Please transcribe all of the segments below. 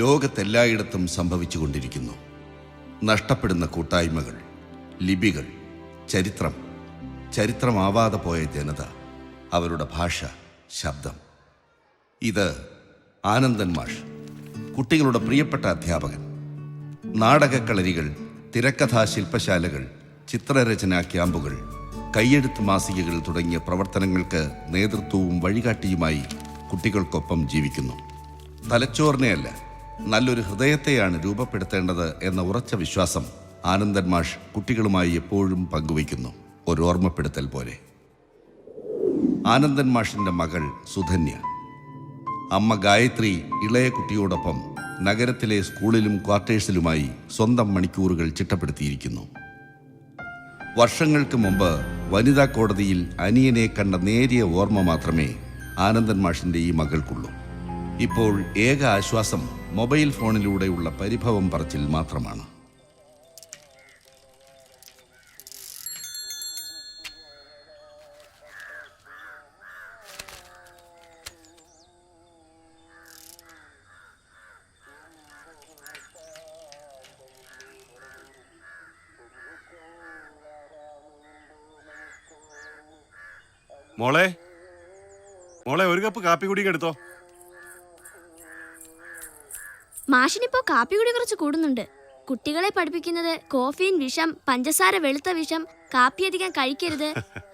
ലോകത്തെല്ലായിടത്തും സംഭവിച്ചുകൊണ്ടിരിക്കുന്നു. നഷ്ടപ്പെടുന്ന കൂട്ടായ്മകൾ, ലിപികൾ, ചരിത്രം, ചരിത്രമാവാതെ പോയ ജനത, അവരുടെ ഭാഷ, ശബ്ദം. ഇത് ആനന്ദൻ മാഷ്, കുട്ടികളുടെ പ്രിയപ്പെട്ട അധ്യാപകൻ. നാടകക്കളരികൾ, തിരക്കഥാ ശില്പശാലകൾ, ചിത്രരചനാ ക്യാമ്പുകൾ, കയ്യെഴുത്ത് മാസികകൾ തുടങ്ങിയ പ്രവർത്തനങ്ങൾക്ക് നേതൃത്വവും വഴികാട്ടിയുമായി കുട്ടികൾക്കൊപ്പം ജീവിക്കുന്നു. തലച്ചോറിനെയല്ല, നല്ലൊരു ഹൃദയത്തെയാണ് രൂപപ്പെടുത്തേണ്ടത് എന്ന ഉറച്ച വിശ്വാസം ആനന്ദൻ മാഷ് കുട്ടികളുമായി എപ്പോഴും പങ്കുവയ്ക്കുന്നു. ഒരു ഓർമ്മപ്പെടുത്തൽ പോലെ. ആനന്ദൻ മാഷിന്റെ മകൾ സുധന്യ, അമ്മ ഗായത്രി ഇളയ കുട്ടിയോടൊപ്പം നഗരത്തിലെ സ്കൂളിലും ക്വാർട്ടേഴ്സിലുമായി സ്വന്തം മണിക്കൂറുകൾ ചിട്ടപ്പെടുത്തിയിരിക്കുന്നു. വർഷങ്ങൾക്ക് മുമ്പ് വനിതാ കോടതിയിൽ അനിയനെ കണ്ട നേരിയ ഓർമ്മ മാത്രമേ ആനന്ദൻ മാഷിന്റെ ഈ മകൾക്കുള്ളൂ. ഇപ്പോൾ ഏക ആശ്വാസം മൊബൈൽ ഫോണിലൂടെയുള്ള പരിഭവം പറച്ചിൽ മാത്രമാണ്. മോളെ മോളെ ഒരു കപ്പ് കാപ്പി കൂടി എടുത്തോ. മാഷിനിപ്പോ കാപ്പി കൂടി കുറച്ച് കൂടുന്നുണ്ട്. കുട്ടികളെ പഠിപ്പിക്കുന്നത് കോഫീൻ വിഷം, പഞ്ചസാര വെളുത്ത വിഷം, കാപ്പി അധികം കഴിക്കരുത്.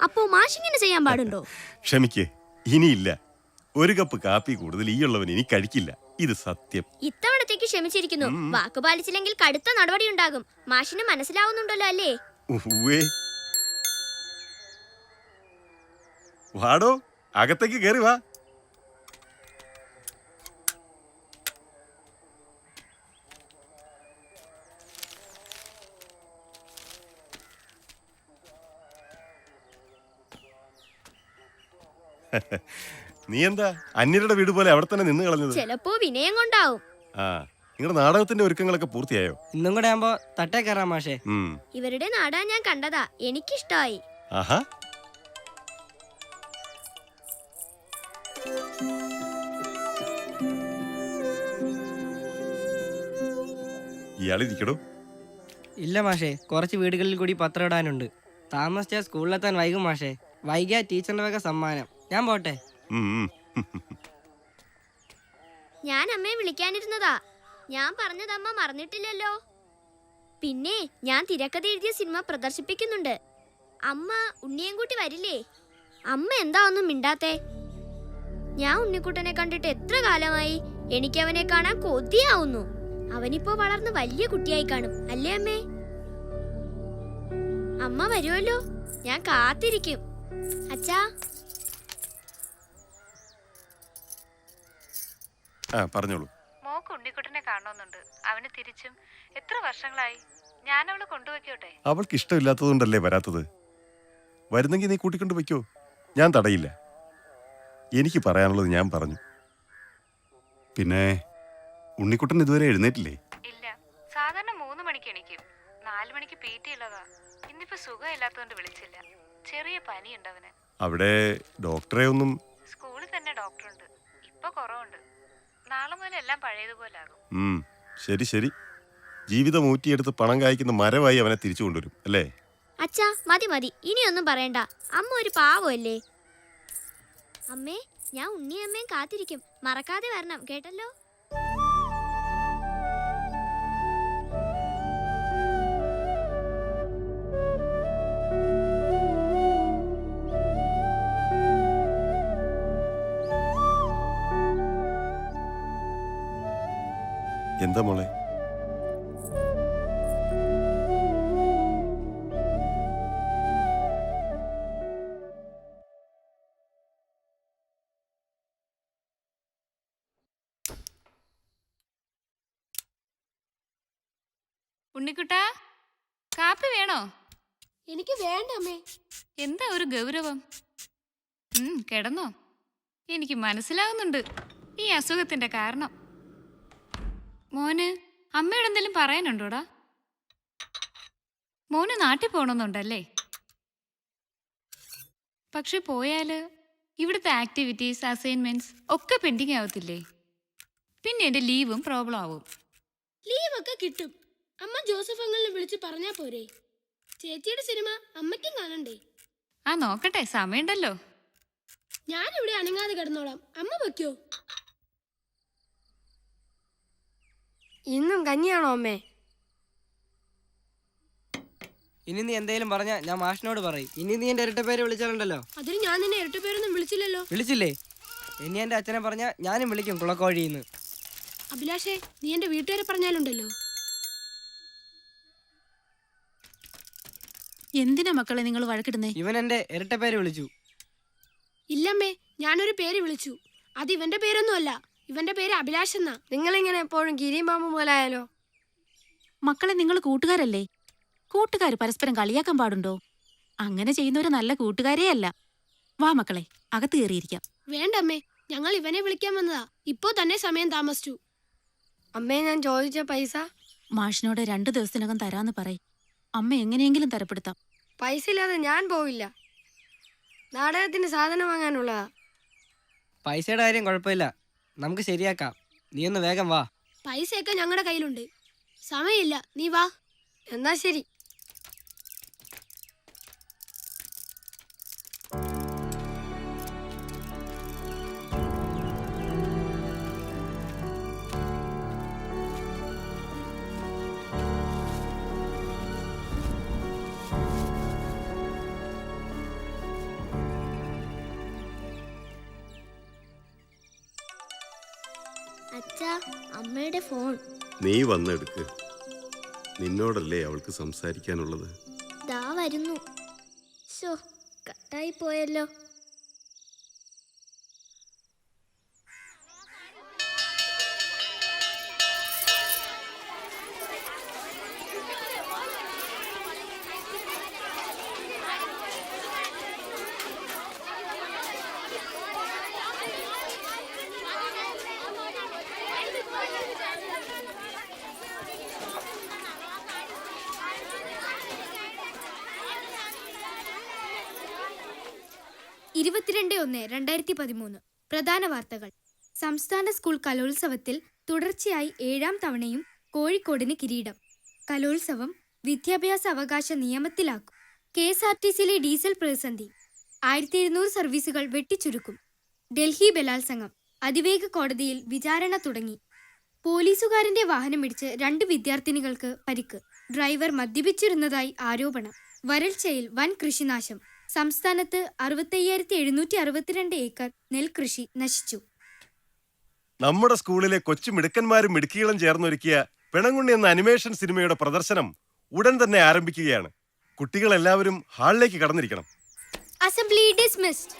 അപ്പോ മാഷിങ്ങനെ ചെയ്യാൻ പാടുണ്ടോ? ക്ഷമിക്കേ, ഇനിയില്ല. ഒരു കപ്പ് കാപ്പി കൂടുതൽ ഈ ഉള്ളവൻ ഇനി കഴിക്കില്ല. ഇത് സത്യം. ഇത്തവണത്തേക്ക് ക്ഷമിച്ചിരിക്കുന്നു. വാക്ക് പാലിച്ചില്ലെങ്കിൽ കടുത്ത നടപടി ഉണ്ടാകും. മാഷിന് മനസ്സിലാവുന്നുണ്ടല്ലോ അല്ലേ? വാടോ, അകത്തേക്ക് കേറി വാ. നീ എന്താ അന്യരുടെ വീട് പോലെ അവിടെ തന്നെ നിന്ന് കളഞ്ഞത്? ചിലപ്പോ വിനയം കൊണ്ടാവും. ആ, നിങ്ങളുടെ നാടകത്തിന്റെ ഒരുക്കങ്ങളൊക്കെ പൂർത്തിയായോ? ഇന്നും കൂടെ ആകുമ്പോ തട്ടേ കയറാം മാഷേ. ഇവരുടെ നാടകം ഞാൻ കണ്ടതാ, എനിക്കിഷ്ടായി. ആഹാ, ഇയാളിരിക്കടോ. ഇല്ല മാഷേ, കുറച്ച് വീടുകളിൽ കൂടി പത്രം ഇടാനുണ്ട്. താമസിച്ച സ്കൂളിലെത്താൻ വൈകും മാഷേ. വൈകിയ ടീച്ചറിന്റെ വക സമ്മാനം. ഞാൻ പോട്ടെ. ഞാൻ അമ്മയെ വിളിക്കാനിരുന്നതാ. ഞാൻ പറഞ്ഞത് അമ്മ മറന്നിട്ടില്ലല്ലോ. പിന്നെ ഞാൻ തിരക്കഥ എഴുതിയ സിനിമ പ്രദർശിപ്പിക്കുന്നുണ്ട്. അമ്മ ഉണ്ണിയൻകുട്ടി വരില്ലേ? അമ്മ എന്താ ഒന്നും മിണ്ടാത്തെ? ഞാൻ ഉണ്ണിക്കുട്ടനെ കണ്ടിട്ട് എത്ര കാലമായി. എനിക്ക് അവനെ കാണാൻ കൊതിയാവുന്നു. അവനിപ്പോ വളർന്ന് വലിയ കുട്ടിയായി കാണും അല്ലേ അമ്മേ? അമ്മ വരുമല്ലോ, ഞാൻ കാത്തിരിക്കും. അച്ഛാ. പറഞ്ഞോളൂ. മോക്ക് ഉണ്ണിക്കുട്ടനെ കാണണമെന്നുണ്ട്. അവന് തിരിച്ചും എത്ര വർഷങ്ങളായി. ഞാൻ അവളെ കൊണ്ടുവയ്ക്കോട്ടെ? അവൾക്ക് ഇഷ്ടമില്ലാത്തതുകൊണ്ടല്ലേ വരാത്തത്. വരുന്നെങ്കിൽ നീ കൂട്ടിക്കൊണ്ട് വയ്ക്കോ, ഞാൻ തടയില്ല. എനിക്ക് പറയാനുള്ളത് ഞാൻ പറഞ്ഞു. പിന്നെ ഉണ്ണിക്കുട്ടൻ ഇതുവരെ എഴുന്നേറ്റില്ലേ? ഇല്ല, സാധാരണ 3 മണിക്ക് എണീക്കും. 4 മണിക്ക് PT ഉള്ളതാ. ഇന്നിപ്പോ സുഖമില്ലാത്തതുകൊണ്ട് വിളിച്ചില്ല. ചെറിയ പനിയുണ്ട് അവന്. അവിടെ ഡോക്ടറെ ഒന്നും? സ്കൂളിൽ തന്നെ ഡോക്ടറുണ്ട്. ഇപ്പൊ കുറവുണ്ട്. നാളെ മുതൽ എല്ലാം പഴയതുപോലെ ആകും. ശരി ശരി. ജീവിതം ഊറ്റിയെടുത്ത് പണം കായ്ക്കുന്ന മരമായി അവനെ തിരിച്ചു കൊണ്ടുവരും അല്ലേ? അച്ഛാ, മതി മതി, ഇനിയൊന്നും പറയണ്ട. അമ്മ ഒരു പാവല്ലേ. അമ്മേ, ഞാൻ ഉണ്ണിയമ്മയും കാത്തിരിക്കും. മറക്കാതെ വരണം കേട്ടല്ലോ. എന്താ മോളെ? ഉണ്ണിക്കുട്ടാ, കാപ്പി വേണോ? എനിക്ക് വേണ്ട അമ്മേ. എന്താ ഒരു ഗൗരവം? കിടന്നോ? എനിക്ക് മനസ്സിലാവുന്നുണ്ട് ഈ അസുഖത്തിന്റെ കാരണം. മോന് അമ്മയോട് എന്തെങ്കിലും പറയാനുണ്ടോടാ? മോന് നാട്ടിൽ പോകണമെന്നുണ്ടല്ലേ? പക്ഷെ പോയാല് ഇവിടുത്തെ ആക്ടിവിറ്റീസ്, അസൈൻമെന്റ്സ് ഒക്കെ പെൻഡിങ് ആവത്തില്ലേ? പിന്നെ എന്റെ ലീവും പ്രോബ്ലം ആവും. ലീവൊക്കെ കിട്ടും. അമ്മ ജോസഫ് അങ്കിളിനെ വിളിച്ച് പറഞ്ഞാ പോരെ? ചേച്ചിയുടെ സിനിമ അമ്മയ്ക്കും കാണണ്ടേ? ആ നോക്കട്ടെ, സമയമുണ്ടല്ലോ. ഞാനിവിടെ അനങ്ങാതെ കിടന്നോളാം, അമ്മ വെക്കോ? ഇന്നും കഞ്ഞിയാണോ അമ്മേ? ഇനി നീ എന്തേലും പറഞ്ഞാ ഞാൻ മാഷിനോട് പറയും. ഇനി നീ എന്റെ ഇരട്ട പേര് വിളിച്ചാലുണ്ടല്ലോ. അതിന് ഞാൻ നിന്നെ ഇരട്ടപ്പേരൊന്നും വിളിച്ചില്ലല്ലോ. വിളിച്ചില്ലേ? ഇനി എന്റെ അച്ഛനെ പറഞ്ഞാ ഞാനും വിളിക്കും കുളക്കോഴിന്ന്. അഭിലാഷേ, നീ എന്റെ വീട്ടുകാരെ പറഞ്ഞാലുണ്ടല്ലോ. എന്തിനാ മക്കളെ നിങ്ങൾ വഴക്കിടുന്നേ? ഇവൻ എന്റെ ഇരട്ട പേര് വിളിച്ചു. ഇല്ലമ്മേ, ഞാനൊരു പേര് വിളിച്ചു. അത് ഇവന്റെ പേരൊന്നും അല്ല. ഇവന്റെ പേര് അഭിലാഷ് എന്നാ. നിങ്ങളിങ്ങനെ എപ്പോഴും കിരിയും പാമ്പും പോലായാലോ? മക്കളെ നിങ്ങൾ കൂട്ടുകാരല്ലേ? കൂട്ടുകാർ പരസ്പരം കളിയാക്കാൻ പാടുണ്ടോ? അങ്ങനെ ചെയ്യുന്നവര് നല്ല കൂട്ടുകാരേ അല്ല. വാ മക്കളെ, അകത്ത് കയറിയിരിക്കാം. വേണ്ടമ്മേ, ഞങ്ങൾ ഇവനെ വിളിക്കാൻ വന്നതാ. ഇപ്പോ തന്നെ സമയം താമസിച്ചു. അമ്മേ, ഞാൻ ചോദിച്ച പൈസ മാഷിനോട് 2 ദിവസത്തിനകം തരാന്ന് പറയ്. അമ്മ എങ്ങനെയെങ്കിലും തരപ്പെടുത്താം. പൈസ ഇല്ലാതെ ഞാൻ പോവില്ല. നാടകത്തിന് സാധനം വാങ്ങാനുള്ളതാ. പൈസയുടെ കാര്യം കുഴപ്പമില്ല, നമുക്ക് ശരിയാക്കാം. നീ ഒന്ന് വേഗം വാ. പൈസയൊക്കെ ഞങ്ങളുടെ കയ്യിലുണ്ട്. സമയമില്ല, നീ വാ. എന്നാ ശരി. അച്ഛാ, അമ്മയുടെ ഫോൺ. നീ വന്നെടുക്ക്. നിന്നോടല്ലേ അവൾക്ക് സംസാരിക്കാനുള്ളത്. ദാ വരുന്നു. ശോ, കട്ടായി പോയല്ലോ. പ്രധാന വാർത്തകൾ. സംസ്ഥാന സ്കൂൾ കലോത്സവത്തിൽ തുടർച്ചയായി 7ാം തവണയും കോഴിക്കോടിന് കിരീടം. കലോത്സവം വിദ്യാഭ്യാസ അവകാശ നിയമത്തിലാക്കും. KSRTCയിലെ ഡീസൽ പ്രതിസന്ധി. 1700 സർവീസുകൾ വെട്ടിച്ചുരുക്കും. ഡൽഹി ബലാത്സംഗം. അതിവേഗ കോടതിയിൽ വിചാരണ തുടങ്ങി. പോലീസുകാരന്റെ വാഹനമിടിച്ച് 2 വിദ്യാർത്ഥിനികൾക്ക് പരിക്ക്. ഡ്രൈവർ മദ്യപിച്ചിരുന്നതായി ആരോപണം. വരൾച്ചയിൽ വൻ കൃഷിനാശം. സംസ്ഥാനത്ത് 65,762 ഏക്കർ നെൽകൃഷി നശിച്ചു. നമ്മുടെ സ്കൂളിലെ കൊച്ചു മിടുക്കന്മാരും മിടുക്കികളും ചേർന്നൊരുക്കിയ പിണങ്ങുണ്ണി എന്ന അനിമേഷൻ സിനിമയുടെ പ്രദർശനം ഉടൻ തന്നെ ആരംഭിക്കുകയാണ്. കുട്ടികളെല്ലാവരും ഹാളിലേക്ക് കടന്നിരിക്കണം. Assembly dismissed.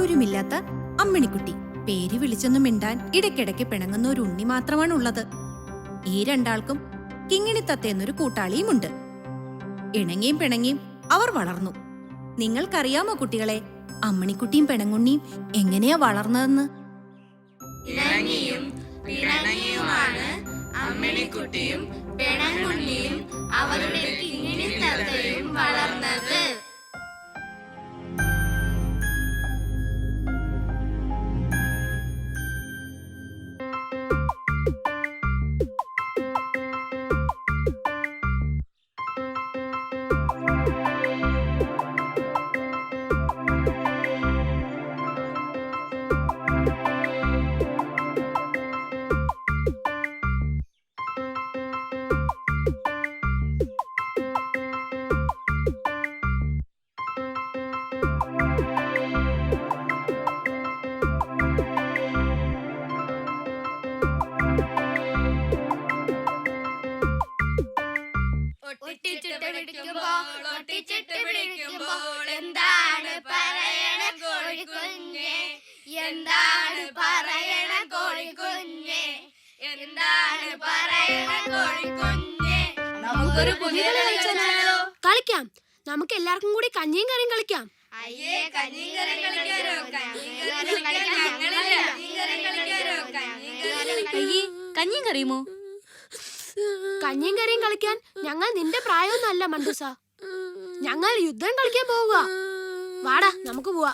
ആരുമില്ലാത്ത അമ്മിണിക്കുട്ടി. പേര് വിളിച്ചൊന്നും മിണ്ടാൻ ഇടയ്ക്കിടയ്ക്ക് പിണങ്ങുന്ന ഒരു ഉണ്ണി മാത്രമാണുള്ളത്. ഈ രണ്ടാൾക്കും കിങ്ങിണിത്തത്ത എന്നൊരു കൂട്ടാളിയുമുണ്ട്. ഇണങ്ങിയും പിണങ്ങിയും അവർ വളർന്നു. നിങ്ങൾക്കറിയാമോ കുട്ടികളെ, അമ്മിണിക്കുട്ടിയും പിണങ്ങുണ്ണിയും എങ്ങനെയാ വളർന്നതെന്ന്? അമ്മിണിക്കുട്ടിയും പിണങ്ങുണ്ണിയും അവരുടെ കിങ്ങിണിത്തത്തയും വളർന്നത്. എന്താണ് പറയണ കോഴിക്കുഞ്ഞേ, എന്താണ് പറയണ കോഴിക്കുഞ്ഞേ, എന്താണ് പറയണ കോഴിക്കുഞ്ഞേ. നമുക്കൊരു പുതിയ കളിക്കാം. നമുക്ക് എല്ലാവർക്കും കൂടി കഞ്ഞിയും കറിയും കളിക്കാം. അയ്യേ, കഞ്ഞിയും കറിയും കളിക്കാരോ? കഞ്ഞിയും കറിയുമോ? കഞ്ഞിയും കറിയും കളിക്കാൻ ഞങ്ങൾ നിന്റെ പ്രായമൊന്നുമല്ല മണ്ടൂസ. ഞങ്ങൾ യുദ്ധം കളിക്കാൻ പോവുക. വാടാ, നമുക്ക് പോവാ.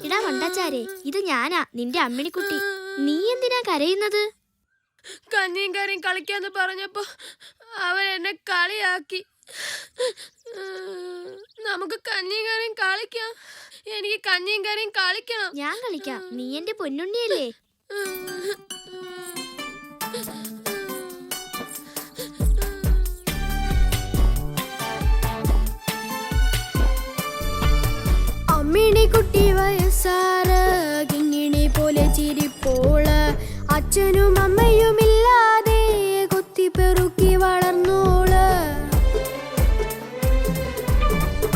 ഇടാ വണ്ടാച്ചാരെ, ഇത് ഞാനാ, നിന്റെ അമ്മിണിക്കുട്ടി. നീ എന്തിനാ കരയുന്നത്? കഞ്ഞിയും കറിയും കളിക്കാന്ന് പറഞ്ഞപ്പോ അവൻ എന്നെ കളിയാക്കി. നമുക്ക് കഞ്ഞിയും കറിയും കളിക്കാം. എനിക്ക് കഞ്ഞിയും കറിയും കളിക്കണം. ഞാൻ കളിക്കാം, നീ എന്റെ പൊന്നുണ്ണിയല്ലേ. അമ്മിണിക്കുട്ടി വയസ്സാറ് കിങ്ങിണി പോലെ ചിരിപ്പോള്, അച്ഛനും അമ്മയുമില്ലാതെ കൊത്തിപ്പെറുക്കി വളർന്നോള്.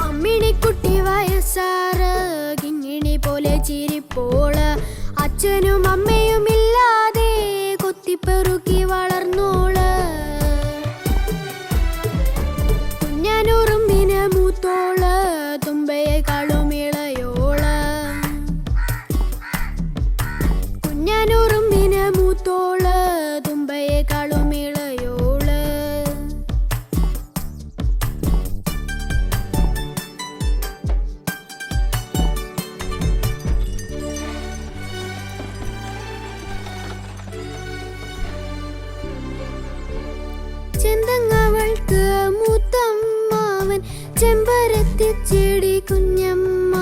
അമ്മിണിക്കുട്ടി വയസ്സാറ് കിങ്ങിണി പോലെ ചിരിപ്പോള്, അച്ഛനും അമ്മയുമില്ലാതെ കൊത്തിപ്പെറുക്കി വളർന്നോള്. കുഞ്ഞാനുറുമ്പിന് മൂത്തോള്, തുമ്പയെക്കാളും ഇളയോള്. കുഞ്ഞാനുറുമ്പിന് മൂത്തോള്, തുമ്പയെക്കാളും ഇളയോള്. ചെന്തങ്ങവൾക്ക് മൂത്തമ്മാവൻ ചെമ്പരത്തി ചെടി കുഞ്ഞമ്മ.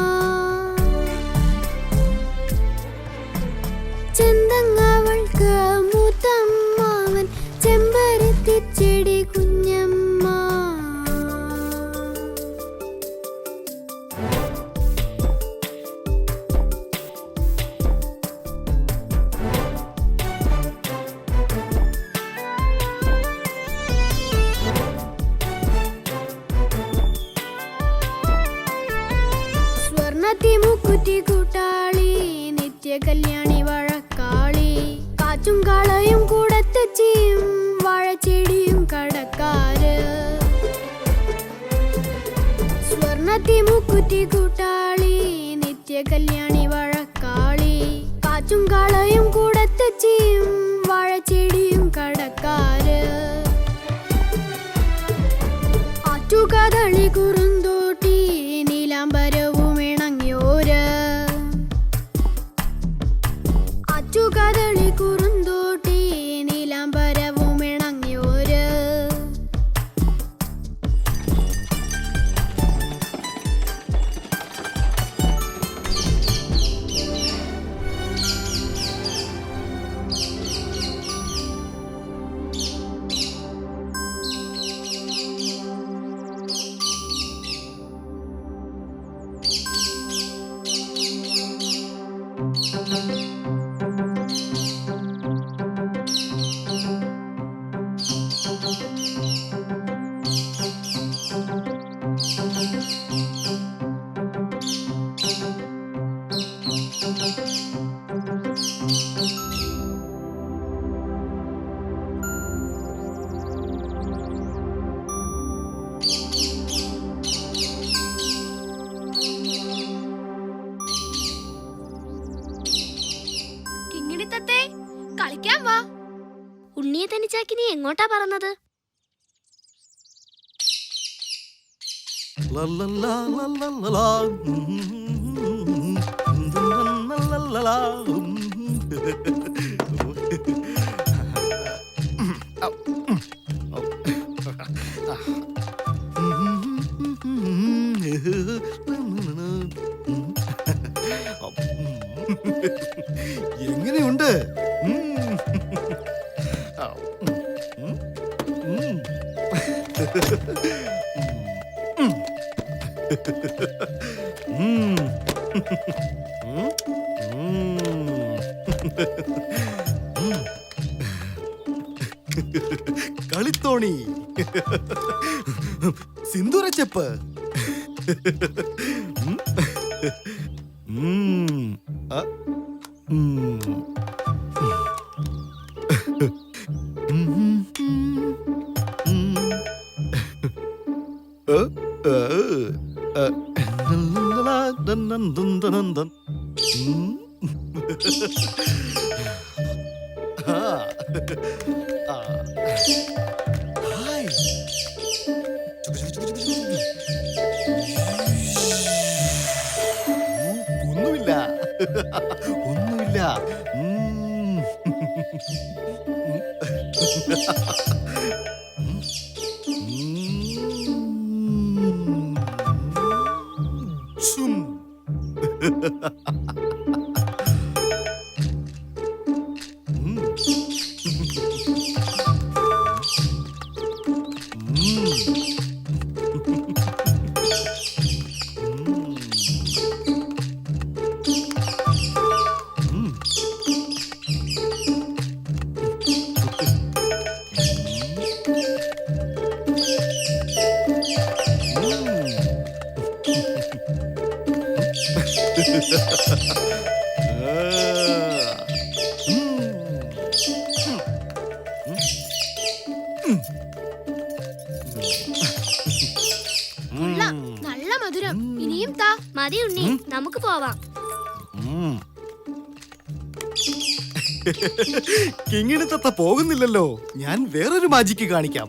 ചെന്തങ്ങവൾക്ക് മൂത്തമ്മാവൻ ചെമ്പരത്തി ചെടി കുഞ്ഞമ്മ. സ്വർണ്ണത്തി മുക്കുറ്റി കൂട്ടാളി, നിത്യ കല്യാണി വഴക്കാളി, കാറ്റും കാളയും കൂടത്തച്ചിയും വാഴച്ചെടിയും കടക്കാര്. സ്വർണ്ണത്തി മുക്കുറ്റി കൂട്ടാളി, നിത്യ കല്യാണി വഴക്കാളി, കാറ്റും കാളയും കൂടത്തച്ചിയും വാഴച്ചെടിയും കടക്കാര്. ആറ്റുകഥളി കുറുന്തോട്ടി, നീലാംബരവും ഇണങ്ങിയോര്. ആറ്റുകഥളി കുറുന്തോട്ടി, നീലാംബരവും തിരക്കിനിടയ്ക്ക് നീ എങ്ങോട്ടാ പറഞ്ഞത്? എങ്ങനെയുണ്ട്? കളിത്തോണി, സിന്ദൂരച്ചെപ്പ്, ഒന്നുമില്ല, ഒന്നുമില്ല. ചും. നല്ല മധുരം. ഇനിയും താ. മതി ഉണ്ണി, നമുക്ക് പോവാം. കിങ്ങിണിത്തത്ത പോകുന്നില്ലല്ലോ. ഞാൻ വേറൊരു മാജിക്ക് കാണിക്കാം.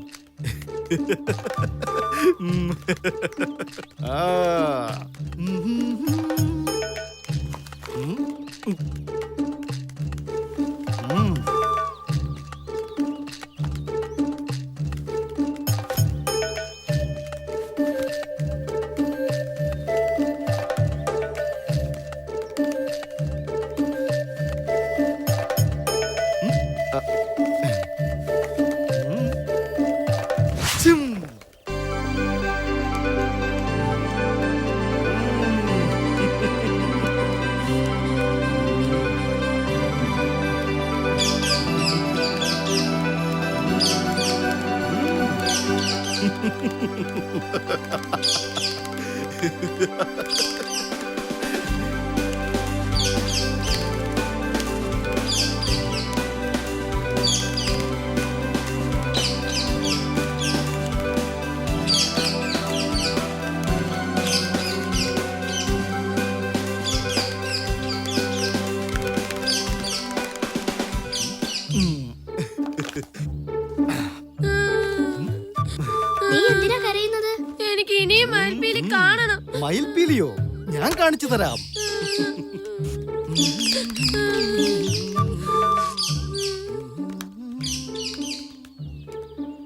നീ എന്തിനാ കരയുന്നത്? എനിക്ക് ഇനിയും മയിൽപ്പീലി കാണണം. മയിൽപ്പീലിയോ? ഞാൻ കാണിച്ചു തരാം.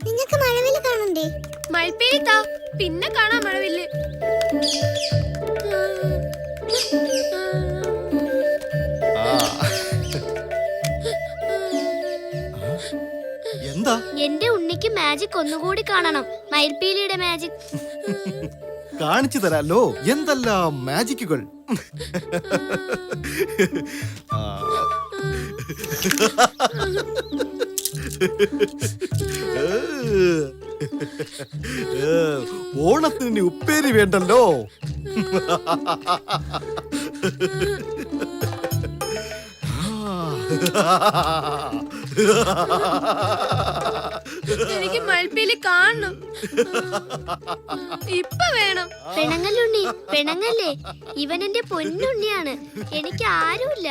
നിങ്ങൾക്ക് മഴവില്ല് കാണണ്ടേ? മയിൽപ്പീലി താ, പിന്നെ കാണാം മഴവില്ല്. എന്താ? എന്റെ ഉണ്ണിക്ക് മാജിക് ഒന്നുകൂടി കാണണം. മയിൽപ്പീലിയുടെ മാജിക്. കാണിച്ചു തരാലോ. എന്തെല്ലാം മാജിക്കുകൾ. ഓണത്തിന് ഉപ്പേരി വേണ്ടല്ലോ. എനിക്ക് മയിൽപ്പീലി കാണണം. ഇപ്പൊ വേണം. പിണങ്ങല്ലുണ്ണി, പിണങ്ങല്ലേ. ഇവൻ എന്റെ പൊന്നുണ്ണിയാണ്. എനിക്ക് ആരുമില്ല.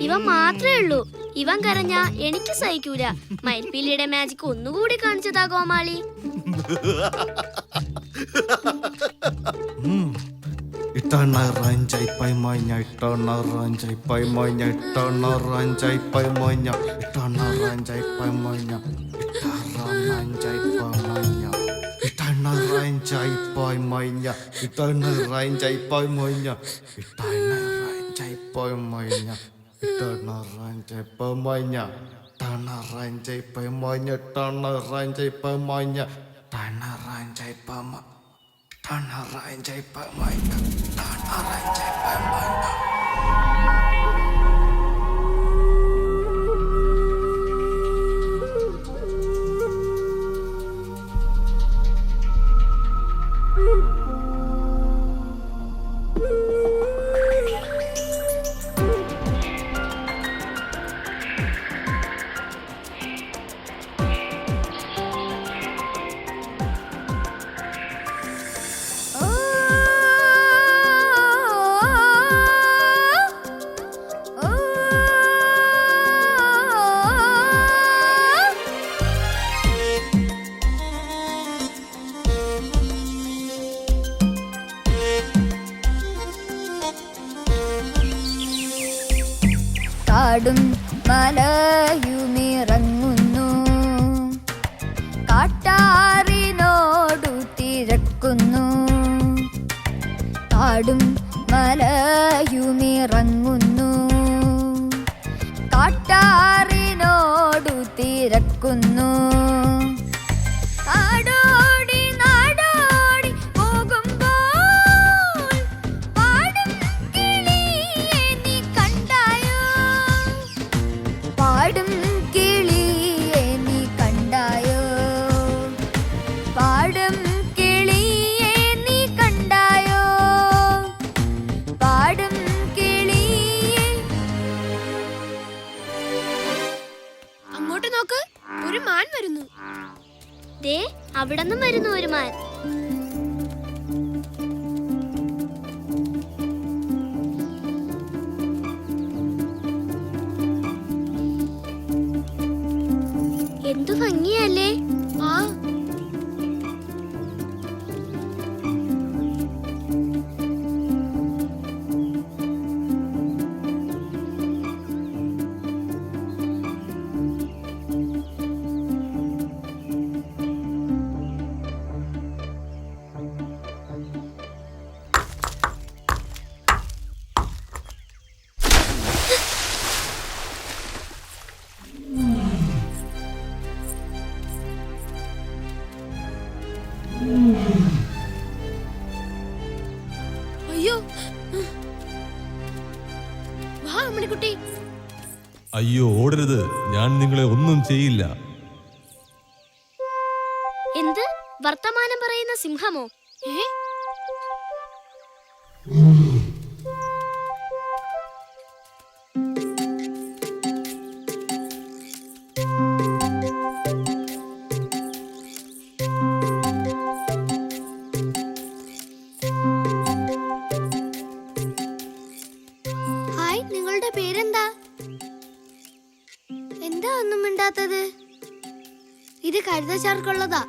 ഇവൻ മാത്രമേ ഉള്ളൂ. ഇവൻ കരഞ്ഞ എനിക്ക് സഹിക്കൂല. മയിൽപ്പീലിയുടെ മാജിക് ഒന്നുകൂടി കാണിച്ചതാ കോമാളി. കാടും മലയുമിറങ്ങുന്നു, കാട്ടാറിനോടു തിരക്കുന്നു. കാടും മലയുമിറങ്ങുന്നു, കാട്ടാറിനോടു തിരക്കുന്നു. കാടോടി നാടോടി പോകുമ്പോൾ പാടും കിളിയെ നീ കണ്ടായോ? പാടും കിളിയെ നീ കണ്ടായോ? പാടും കിളിയെ നീ കണ്ടായോ? പാടും കിളിയെ. അങ്ങോട്ട് നോക്ക്, ഒരു മാൻ വരുന്നു. ദേ അവിടെന്നും വരുന്നു ഒരു മാൻ. എന്തു ഭംഗിയല്ലേ? ആ അയ്യോ, വാ അമ്മണിക്കുട്ടി. അയ്യോ ഓടരുത്, ഞാൻ നിങ്ങളെ ഒന്നും ചെയ്യില്ല. എന്ത് വർത്തമാനം പറയുന്ന സിംഹമോ? ഏ ഹായ്, നിങ്ങളുടെ പേരെന്താ? എന്താ ഒന്നും മിണ്ടാത്തത്? ഇത് കരുതച്ചാർക്കുള്ളതാ.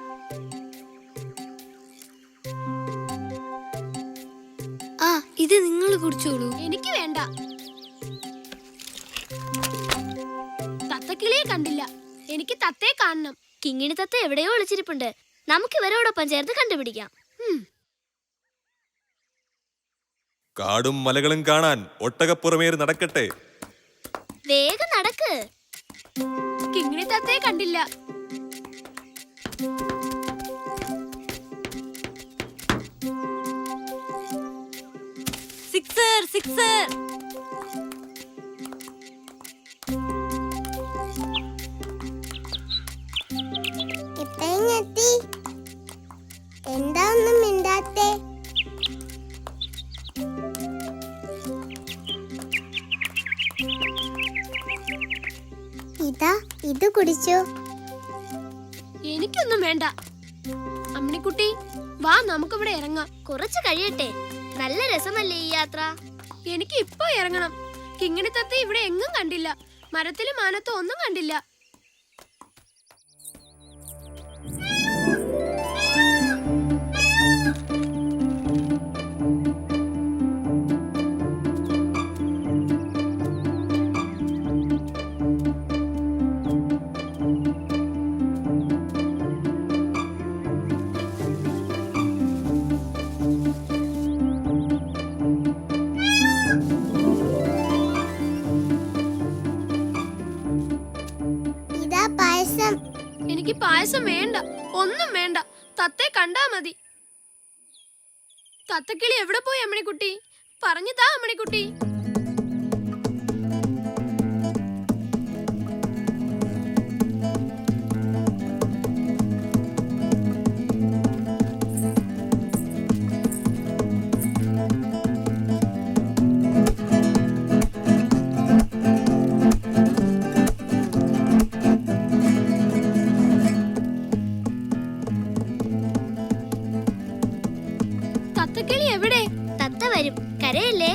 ആ, ഇത് നിങ്ങൾ കുടിച്ചോളൂ. എനിക്ക് വേണ്ട. തത്തക്കിളിയെ കണ്ടില്ല, എനിക്ക് തത്തയെ കാണണം. കിങ്ങിണി തത്ത എവിടെയോ ഒളിച്ചിരിപ്പുണ്ട്. നമുക്ക് ഇവരോടൊപ്പം ചേർന്ന് കണ്ടുപിടിക്കാം. കാടും മലകളും കാണാൻ ഒട്ടകപ്പുറമേറി നടക്കട്ടെ. വേഗം നടക്ക്. കിങ്ങിണി തത്തയെ കണ്ടില്ല. Sixer sixer. എന്താ ഒന്നും മിണ്ടാത്തേ? ഇതാ, ഇത് കുടിച്ചോ. എനിക്കൊന്നും വേണ്ട. അമ്മിണിക്കുട്ടി, വാ നമുക്കിവിടെ ഇറങ്ങാം. കുറച്ച് കഴിയട്ടെ. നല്ല രസമല്ലേ ഈ യാത്ര? എനിക്ക് ഇപ്പൊ ഇറങ്ങണം. കിങ്ങിണി തത്ത ഇവിടെ എങ്ങും കണ്ടില്ല. മരത്തിലും മാനത്തും ഒന്നും കണ്ടില്ല. എനിക്ക് പായസം വേണ്ട, ഒന്നും വേണ്ട. തത്തെ കണ്ടാ മതി. തത്തക്കിളി എവിടെ പോയി അമ്മണിക്കുട്ടി? പറഞ്ഞു താ അമ്മണിക്കുട്ടി. തത്തക്കിളി എവിടെ? തത്ത വരും, കരയല്ലേ.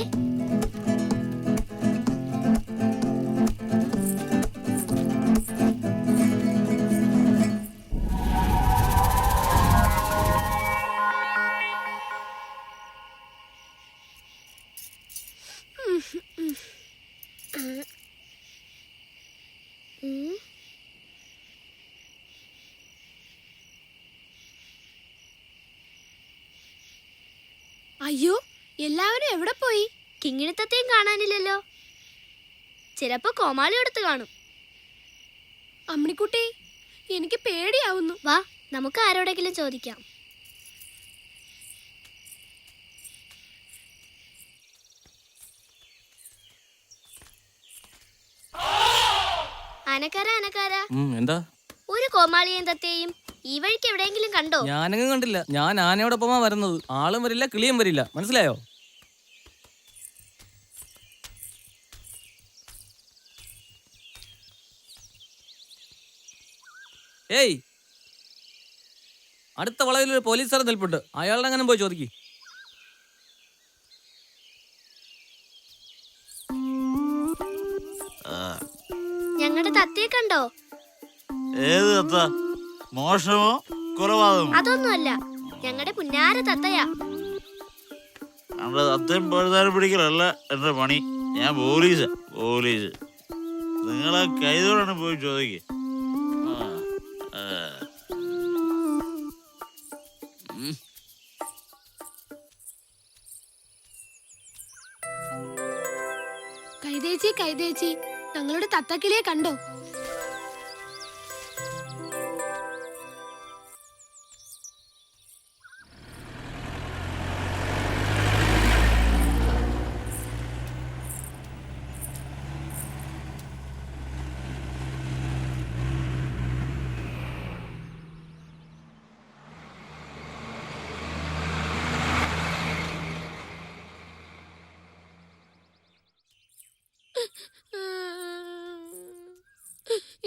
അയ്യോ, എല്ലാവരും എവിടെ പോയി? കിങ്ങിണിത്തത്തെയും കാണാനില്ലല്ലോ. ചിലപ്പോ കോമാളി എടുത്ത് കാണും. അമ്മണിക്കുട്ടി, എനിക്ക് പേടിയാവുന്നു. വാ, നമുക്ക് ആരോടെങ്കിലും ചോദിക്കാം. അനക്കാര അനക്കാര, എന്താ? ഒരു കോമാളിയെയും തത്തെയും ഈ വഴിക്ക് എവിടെയെങ്കിലും കണ്ടോ? ഞാനെങ്ങും കണ്ടില്ല. ഞാൻ ആനയോടൊപ്പമാ വരുന്നത്. ആളും വരില്ല, കിളിയും വരില്ല. മനസ്സിലായോ? ഏയ്, അടുത്ത വളവിൽ ഒരു പോലീസുകാർ നിൽപ്പുണ്ട്. അയാളുടെ അങ്ങനെ പോയി ചോദിക്കും. ഞങ്ങളുടെ തത്തയെ കണ്ടോ? ഏത് തത്ത? മോഷണമോ കൊലപാതകമോ? അതൊന്നുമല്ല, ഞങ്ങളുടെ പുന്നാര തത്തയാ. നമ്മുടെ തത്തയും പഴുതാരം പിടിക്കലല്ല എന്റെ പണി. ഞാൻ പോലീസാ, പോലീസ്. നിങ്ങളെ കൈതോടാണ് പോയി ചോദിക്കുക. കൈതേച്ചി, കൈതേച്ചി, ഞങ്ങളുടെ തത്തക്കിളിയെ കണ്ടോ?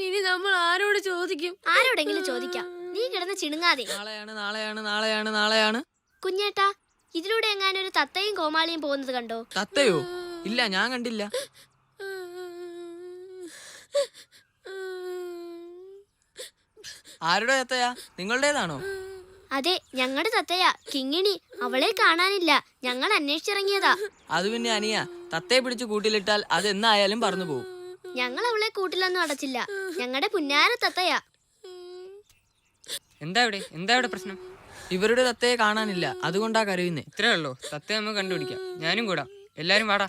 ഇനി നമ്മൾ ആരോട് ചോദിക്കും? ആരോടെങ്കിലും ചോദിക്കാം. നീ കിടന്ന് ചിണുങ്ങാതെ. നാളെയാണ്, നാളെയാണ്, നാളെയാണ്, നാളെയാണ്. കുഞ്ഞേട്ടാ, ഇതിലൂടെ എങ്ങാനും ഒരു തത്തയും കോമാളിയും പോകുന്നത് കണ്ടോ? തത്തയോ? ഇല്ല, ഞാൻ കണ്ടില്ല. ആരുടെ തത്തയാ? നിങ്ങളുടേതാണോ? അതെ, ഞങ്ങളുടെ തത്തയാ, കിങ്ങിണി. അവളെ കാണാനില്ല. ഞങ്ങൾ അന്വേഷിച്ചിറങ്ങിയതാ. അത് പിന്നെ അനിയ, തത്തയെ പിടിച്ച് കൂട്ടിലിട്ടാൽ അത് എന്നായാലും പറന്നു പോകും. ഞങ്ങൾ അവളെ കൂട്ടിലൊന്നും അടച്ചില്ല. ഞങ്ങളുടെ പുന്നാര തത്തയാ. എന്താ ഇവിടെ പ്രശ്നം? ഇവരുടെ തത്തയെ കാണാനില്ല, അതുകൊണ്ടാ കരയുന്നേ. ഇത്രേ ഉള്ളൂ. തത്തയെ നമുക്ക് കണ്ടുപിടിക്കാം. ഞാനും കൂടാ. എല്ലാരും വാടാ.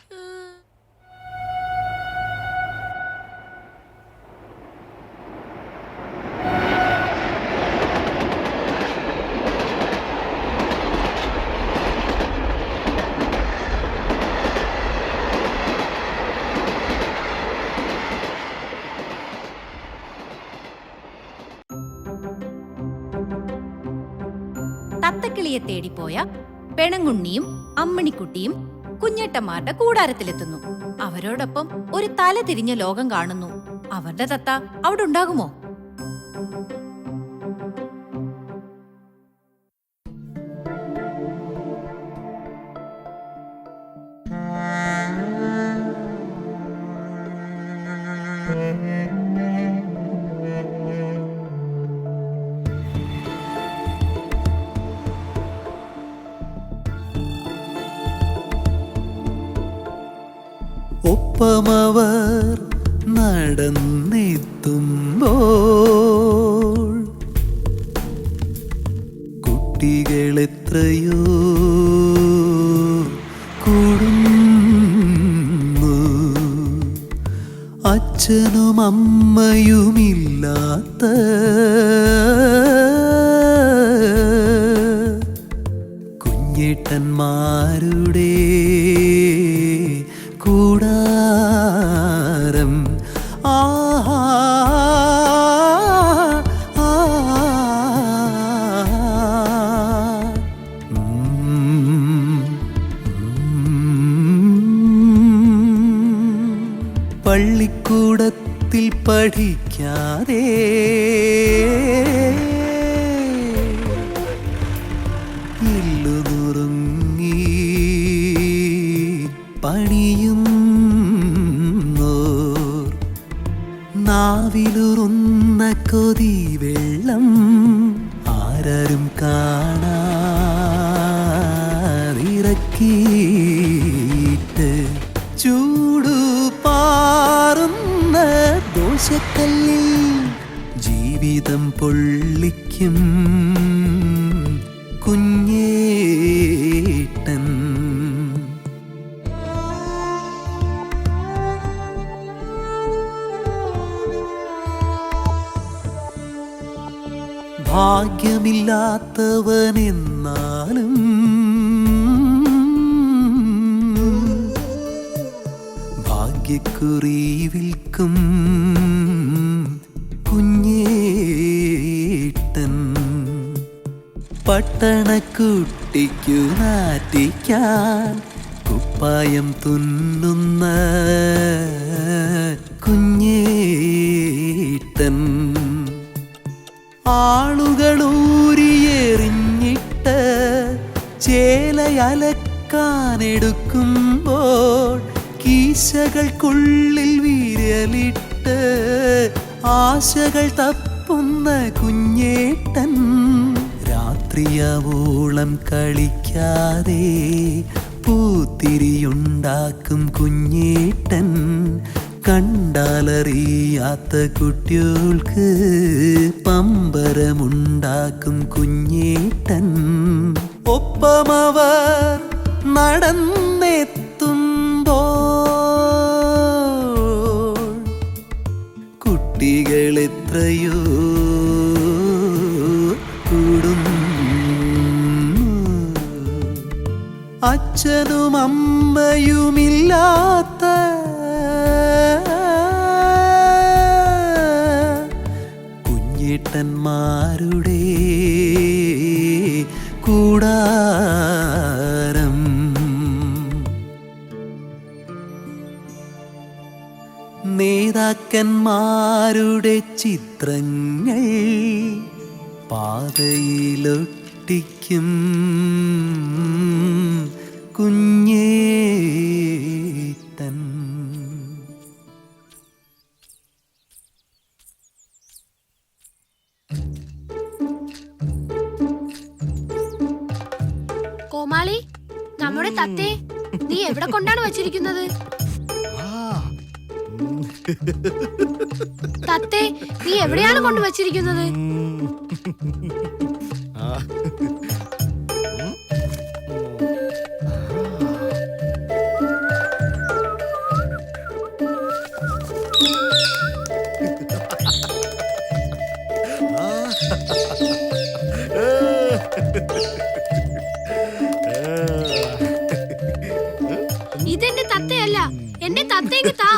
തത്തക്കിളിയെ തേടിപ്പോയ പെണങ്ങുണ്ണിയും അമ്മണിക്കുട്ടിയും കുഞ്ഞേട്ടന്മാരുടെ കൂടാരത്തിലെത്തുന്നു. അവരോടൊപ്പം ഒരു തല തിരിഞ്ഞ ലോകം കാണുന്നു. അവരുടെ തത്ത അവിടെ ഉണ്ടാകുമോ? ഒപ്പമവർ നടന്നെത്തുമ്പോൾ കുട്ടികളെത്രയോ കൂടുന്നു, അച്ഛനും അമ്മയുമില്ലാത്ത കുഞ്ഞേട്ടന്മാരുടെ കൂടാരം. ആഹാ പള്ളിക്കൂടത്തിൽ പഠിക്കാതെ ഇല്ലു നുറുങ്ങി പണിയുന്നോർ, നാവിലുറുന്ന കൊതി വെള്ളം ആരും കാണാതിറക്കിയിട്ട് ചൂടു പാറുന്ന ദോശക്കല്ലിൽ ജീവിതം പൊള്ളിക്കും കുഞ്ഞേട്ടൻ. ഭാഗ്യമില്ലാത്തവനെന്നാലും ഭാഗ്യക്കുറി വിൽക്കും കുഞ്ഞേട്ടൻ. പട്ടണക്കുട്ടിക്കു നാറ്റിക്കാൻ കുപ്പായം തുന്നുന്ന കുഞ്ഞേട്ടൻ. ആളുകളൂരിയെറിഞ്ഞിട്ട് ചേലയലക്കാനെടുക്കുമ്പോൾ കീശകൾക്കുള്ളിൽ വിരലിട്ട് ആശകൾ തപ്പുന്ന കുഞ്ഞേട്ടൻ. രാത്രിയാവോളം കളിക്കാതെ പൂത്തിരിയുണ്ടാക്കും കുഞ്ഞേട്ടൻ. കണ്ടാലറിയാത്ത കുട്ടികൾക്ക് പമ്പരമുണ്ടാക്കും കുഞ്ഞേട്ടൻ. ഒപ്പമവർ നടന്നെത്തുമ്പോൾ കുട്ടികളെത്രയോ കൂടുന്നു, അച്ഛനും അമ്മയുമില്ലാത്ത കുഞ്ഞേട്ടന്മാരുടെ കൂടാരം. നേതാക്കന്മാരുടെ ചിത്രങ്ങൾ പാതയിലൊട്ടിക്കും കുഞ്ഞേട്ടൻ. കോമാളി, നമ്മുടെ തത്തേ നീ എവിടെ കൊണ്ടാണ് വച്ചിരിക്കുന്നത്? തത്തേ നീ എവിടെയാണ് കൊണ്ടുവച്ചിരിക്കുന്നത്? ഇതെന്റെ തത്തയല്ല, എന്റെ തത്തേക്ക് താ.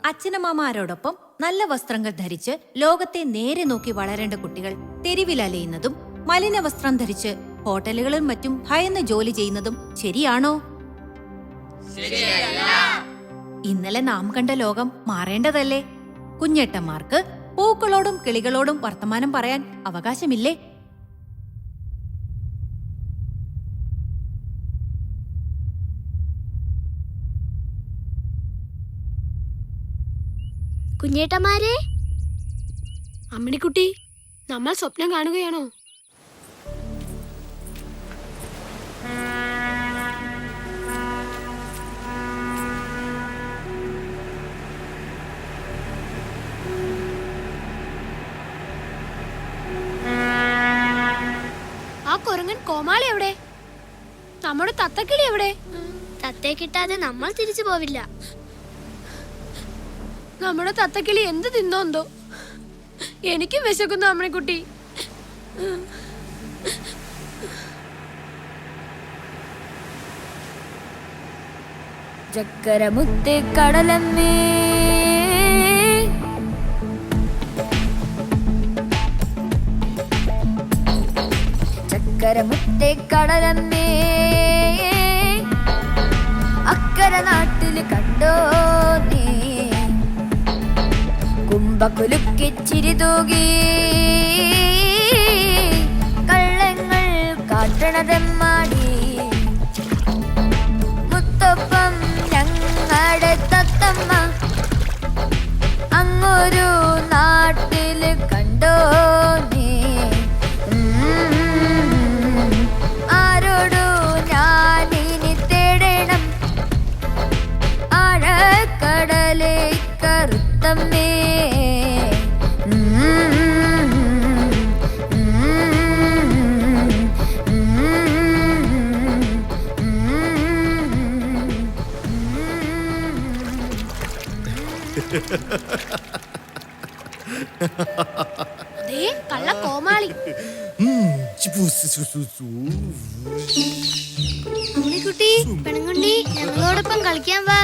അച്ഛനമ്മമാരോടൊപ്പം നല്ല വസ്ത്രങ്ങൾ ധരിച്ച് ലോകത്തെ നേരെ നോക്കി വളരേണ്ട കുട്ടികൾ തെരുവിലലയുന്നതും മലിന വസ്ത്രം ധരിച്ച് ഹോട്ടലുകളിലും മറ്റും ഭയന്ന് ജോലി ചെയ്യുന്നതും ശരിയാണോ? ഇന്നലെ നാം കണ്ട ലോകം മാറേണ്ടതല്ലേ? കുഞ്ഞേട്ടന്മാർക്ക് പൂക്കളോടും കിളികളോടും വർത്തമാനം പറയാൻ അവകാശമില്ലേ? കുഞ്ഞേട്ടന്മാരെ, അമ്മിണിക്കുട്ടി, നമ്മൾ സ്വപ്നം കാണുകയാണോ? ആ കുരങ്ങൻ കോമാളി എവിടെ? നമ്മുടെ തത്തക്കിളി എവിടെ? തത്തയെ കിട്ടാതെ നമ്മൾ തിരിച്ചു പോവില്ല. നമ്മുടെ തത്തക്കിളി എന്ത് തിന്നോന്തോ? എനിക്കും വിശക്കുന്നു അമ്മിണിക്കുട്ടി. ചക്കരമുത്തേ കടലമ്മേ, ചക്കരമുത്തേ കടലമ്മേ, അക്കര നാട്ടില് കണ്ടോ നീ കുമ്പക്കുലുക്കി ചിരിതൂകി കള്ളങ്ങൾ കാട്ടണതെമ്മാടി. മുത്തൊപ്പം ഞങ്ങളുടെ തത്തമ്മ അങ്ങൊരു നാട്ടില് കണ്ടോ നീ? ആരോടു ഞാനിനി തേടണം ആഴക്കടലേ കറുത്തമ്മേ. ദേ കള്ള കോമാളി. അമ്മിണിക്കുട്ടി, പെണുങ്ങുണ്ടി, ഞങ്ങളോടൊപ്പം കളിക്കാൻ വാ.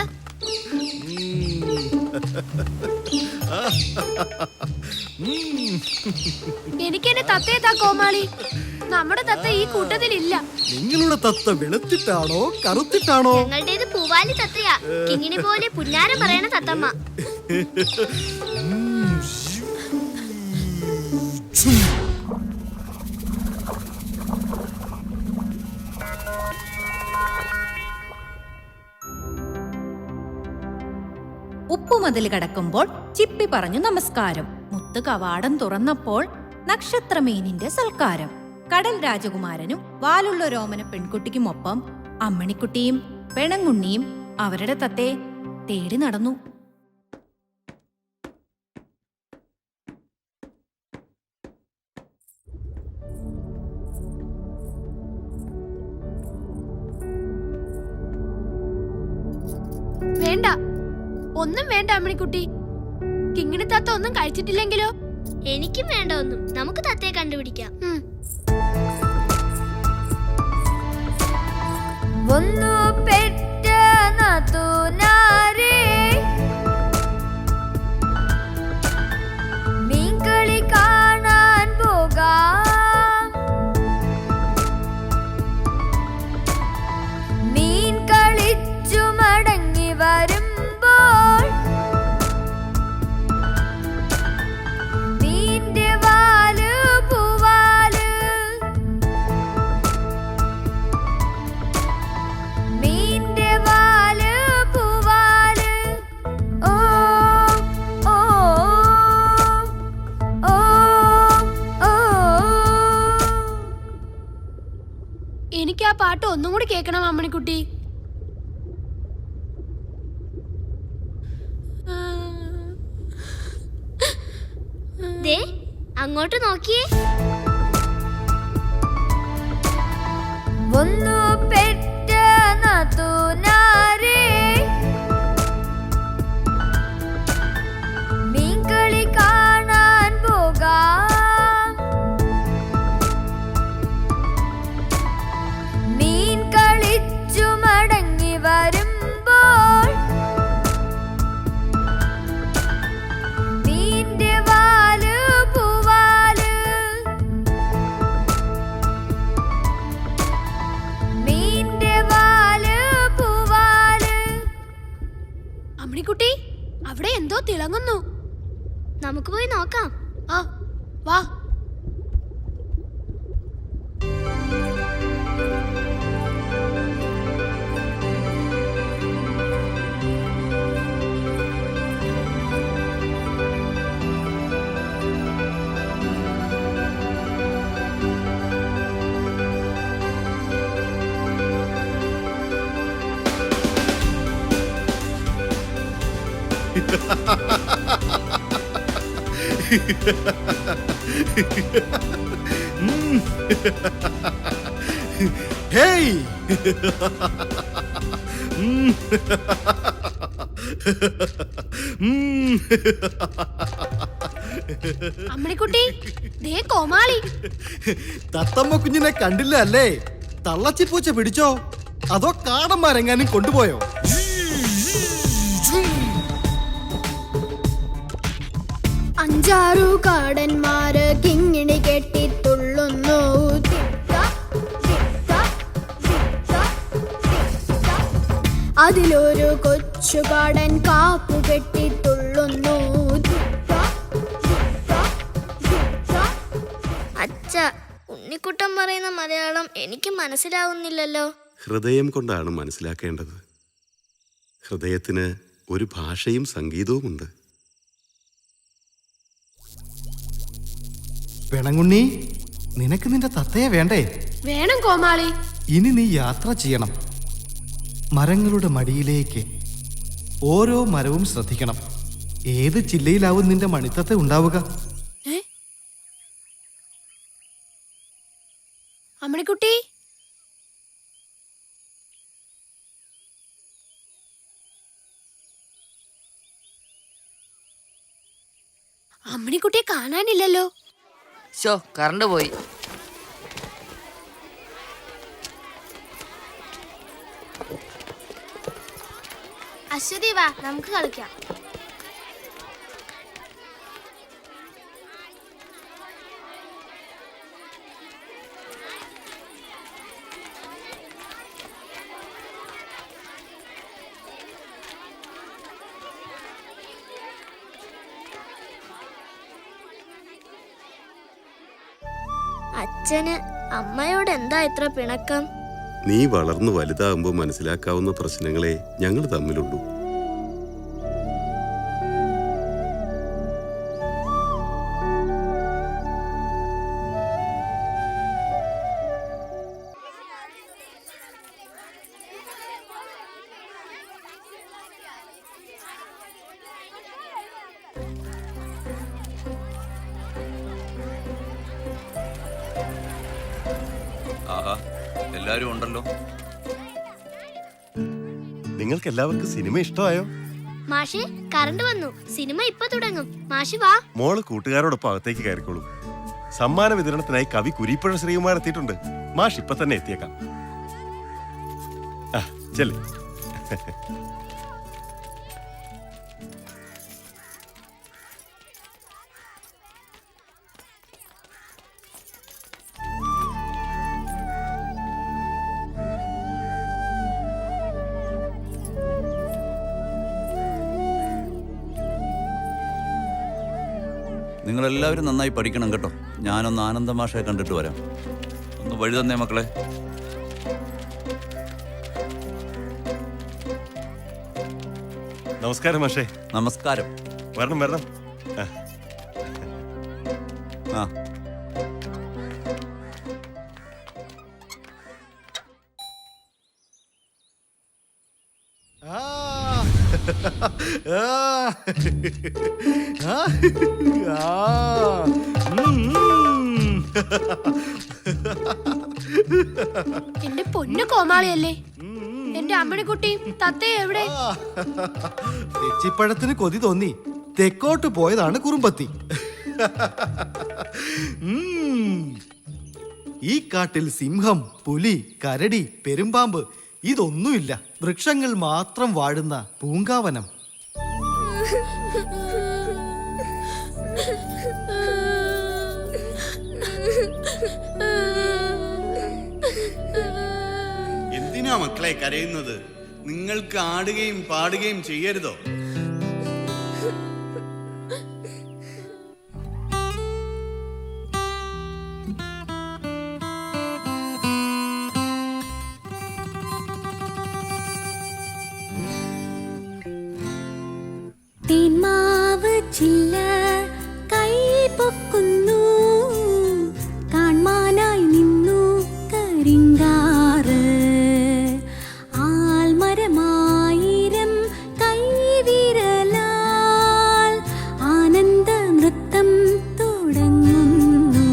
എനിക്കെന്റെ തത്തയെ താ കോമാളി. നമ്മുടെ തത്ത ഈ കൂട്ടത്തിലില്ല. നിങ്ങളുടെ തത്ത വെളുത്തിട്ടാണോ കറുത്തിട്ടാണോ? ഞങ്ങളുടേത് പൂവാലി തത്തയാ. കിങ്ങിണി പോലെ പുന്നാരം പറയണ തത്തമ്മ. ഉപ്പുമതിൽ കടക്കുമ്പോൾ ചിപ്പി പറഞ്ഞു നമസ്കാരം. മുത്ത് കവാടം തുറന്നപ്പോൾ നക്ഷത്രമീനിന്റെ സൽക്കാരം. കടൽ രാജകുമാരനും വാലുള്ള രോമന പെൺകുട്ടിക്കുമൊപ്പം അമ്മിണിക്കുട്ടിയും പെണങ്ങുണ്ണിയും അവരുടെ തത്തയെ തേടി നടന്നു. വേണ്ട, ഒന്നും വേണ്ട അമ്മിണിക്കുട്ടി. കിങ്ങിണി തത്ത ഒന്നും കഴിച്ചിട്ടില്ലെങ്കിലോ? എനിക്കും വേണ്ട ഒന്നും. നമുക്ക് തത്തയെ കണ്ടുപിടിക്കാം. ഒന്നു പെറ്റ നാത്തൂനാരേ, മീൻകളി കാണാൻ പോകാം. മീൻ കളിച്ചു മടങ്ങി വരുമ്പോൾ മീന്റെ വാല് പൂവാല്, മീന്റെ വാല് പൂവാല്. ഓ ഓ ഓ ഓ. എനിക്ക് ആ പാട്ട് ഒന്നും കൂടി കേൾക്കണം അമ്മിണിക്കുട്ടി. ദേ അങ്ങോട്ട് നോക്കിയേ. ഒന്നു പെറ്റ നാത്തൂനാരേ, മീൻകളി കാണാൻ പോകാം. മീൻ കളിച്ചു മടങ്ങി വരുമ്പോൾ മീന്റെ വാല് പൂവാല്, മീന്റെ വാല് പൂവാല്. അമ്മിണിക്കുട്ടി, അവിടെ എന്തോ തിളങ്ങുന്നു. നമുക്ക് പോയി നോക്കാം. ആ വാ. ഹേയ് അമ്മണിക്കുട്ടി, ദേ കോമാളി. തത്തമ്മ കുഞ്ഞിനെ കണ്ടില്ല അല്ലേ? തള്ളച്ചിപ്പൂച്ച പിടിച്ചോ അതോ കാടന്മാരെങ്ങാനും കൊണ്ടുപോയോ? അഞ്ചാറു കാടന്മാര് കിങ്ങിണി കെട്ടിത്തുള്ളുന്നു. അതിലൊരു കൊച്ചുകാടൻ കാപ്പു കെട്ടിത്തുള്ളുന്നു. അച്ഛ, ഉണ്ണിക്കുട്ടൻ പറയുന്ന മലയാളം എനിക്ക് മനസ്സിലാവുന്നില്ലല്ലോ. ഹൃദയം കൊണ്ടാണ് മനസ്സിലാക്കേണ്ടത്. ഹൃദയത്തിന് ഒരു ഭാഷയും സംഗീതവുമുണ്ട്. പെണങ്ങുണ്ണി, നിനക്ക് നിന്റെ തത്തയെ വേണ്ടേ? വേണം കോമാളി. ഇനി നീ യാത്ര ചെയ്യണം. മരങ്ങളുടെ മടിയിലേക്ക്. ഓരോ മരവും ശ്രദ്ധിക്കണം. ഏത് ജില്ലയിലാവും നിന്റെ മണിത്തത്തെ ഉണ്ടാവുക? അമ്മണിക്കുട്ടി, അമ്മണിക്കുട്ടിയെ കാണാനില്ലല്ലോ. കറണ്ട് പോയി. അശ്വതി വാ, നമുക്ക് കളിക്കാം. അച്ഛന് അമ്മയോട് എന്താ ഇത്ര പിണക്കം? നീ വളർന്നു വലുതാകുമ്പോൾ മനസ്സിലാക്കാവുന്ന പ്രശ്നങ്ങളെ ഞങ്ങൾ തമ്മിലുള്ളൂ. എല്ലാരും ഉണ്ടല്ലോ. നിങ്ങൾക്ക് എല്ലാവർക്കും സിനിമ ഇഷ്ടമായോ? മാഷേ, കറണ്ട് വന്നു. സിനിമ ഇപ്പൊ തുടങ്ങും. മാഷി വാ. മോള് കൂട്ടുകാരോടൊപ്പം അകത്തേക്ക് കയറിക്കോളൂ. സമ്മാന വിതരണത്തിനായി കവി കുരീപ്പുഴ ശ്രീകുമാർ എത്തിയിട്ടുണ്ട്. മാഷ് ഇപ്പൊ തന്നെ എത്തിയേക്കാം. ചെല്ലേ. നിങ്ങളെല്ലാവരും നന്നായി പഠിക്കണം കേട്ടോ. ഞാനൊന്ന് ആനന്ദ മാഷെ കണ്ടിട്ട് വരാം. ഒന്ന് വഴി തന്നേ മക്കളെ. നമസ്കാരം മാഷേ. നമസ്കാരം. വരണം വരണം. ആ എന്റെ പൊന്നു കോമാളിയല്ലേ. എന്റെ അമ്മണിക്കുട്ടിയും തത്തയും എവിടെ? തെച്ചിപ്പഴത്തിന് കൊതി തോന്നി തെക്കോട്ട് പോയതാണ് കുറുമ്പത്തി. ഈ കാട്ടിൽ സിംഹം, പുലി, കരടി, പെരുമ്പാമ്പ് ഇതൊന്നുമില്ല. വൃക്ഷങ്ങൾ മാത്രം വാഴുന്ന പൂങ്കാവനം. എന്തിനാ മക്കളെ കരയുന്നത്? നിങ്ങൾക്ക് ആടുകയും പാടുകയും ചെയ്യരുതോ? ചില്ല കൈ പൊക്കുന്നു കാൺമാനായി നിന്നു കരിങ്കാറ് ആൽമരമായിരം കൈവിരലാൽ ആനന്ദ നൃത്തം തുടങ്ങുന്നു.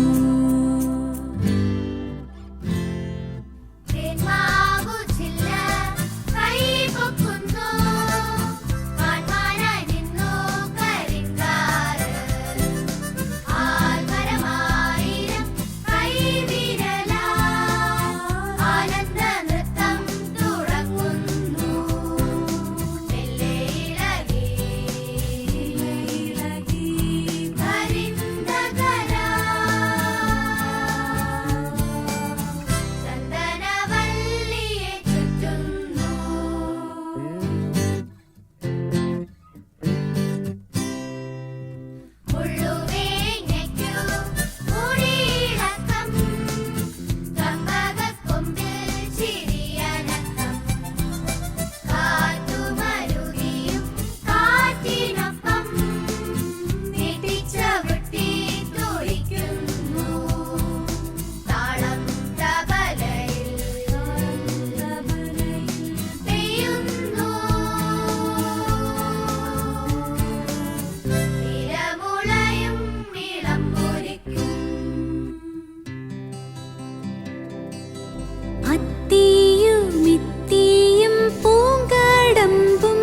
അത്തിയുമിത്തിയും പൂങ്കടമ്പും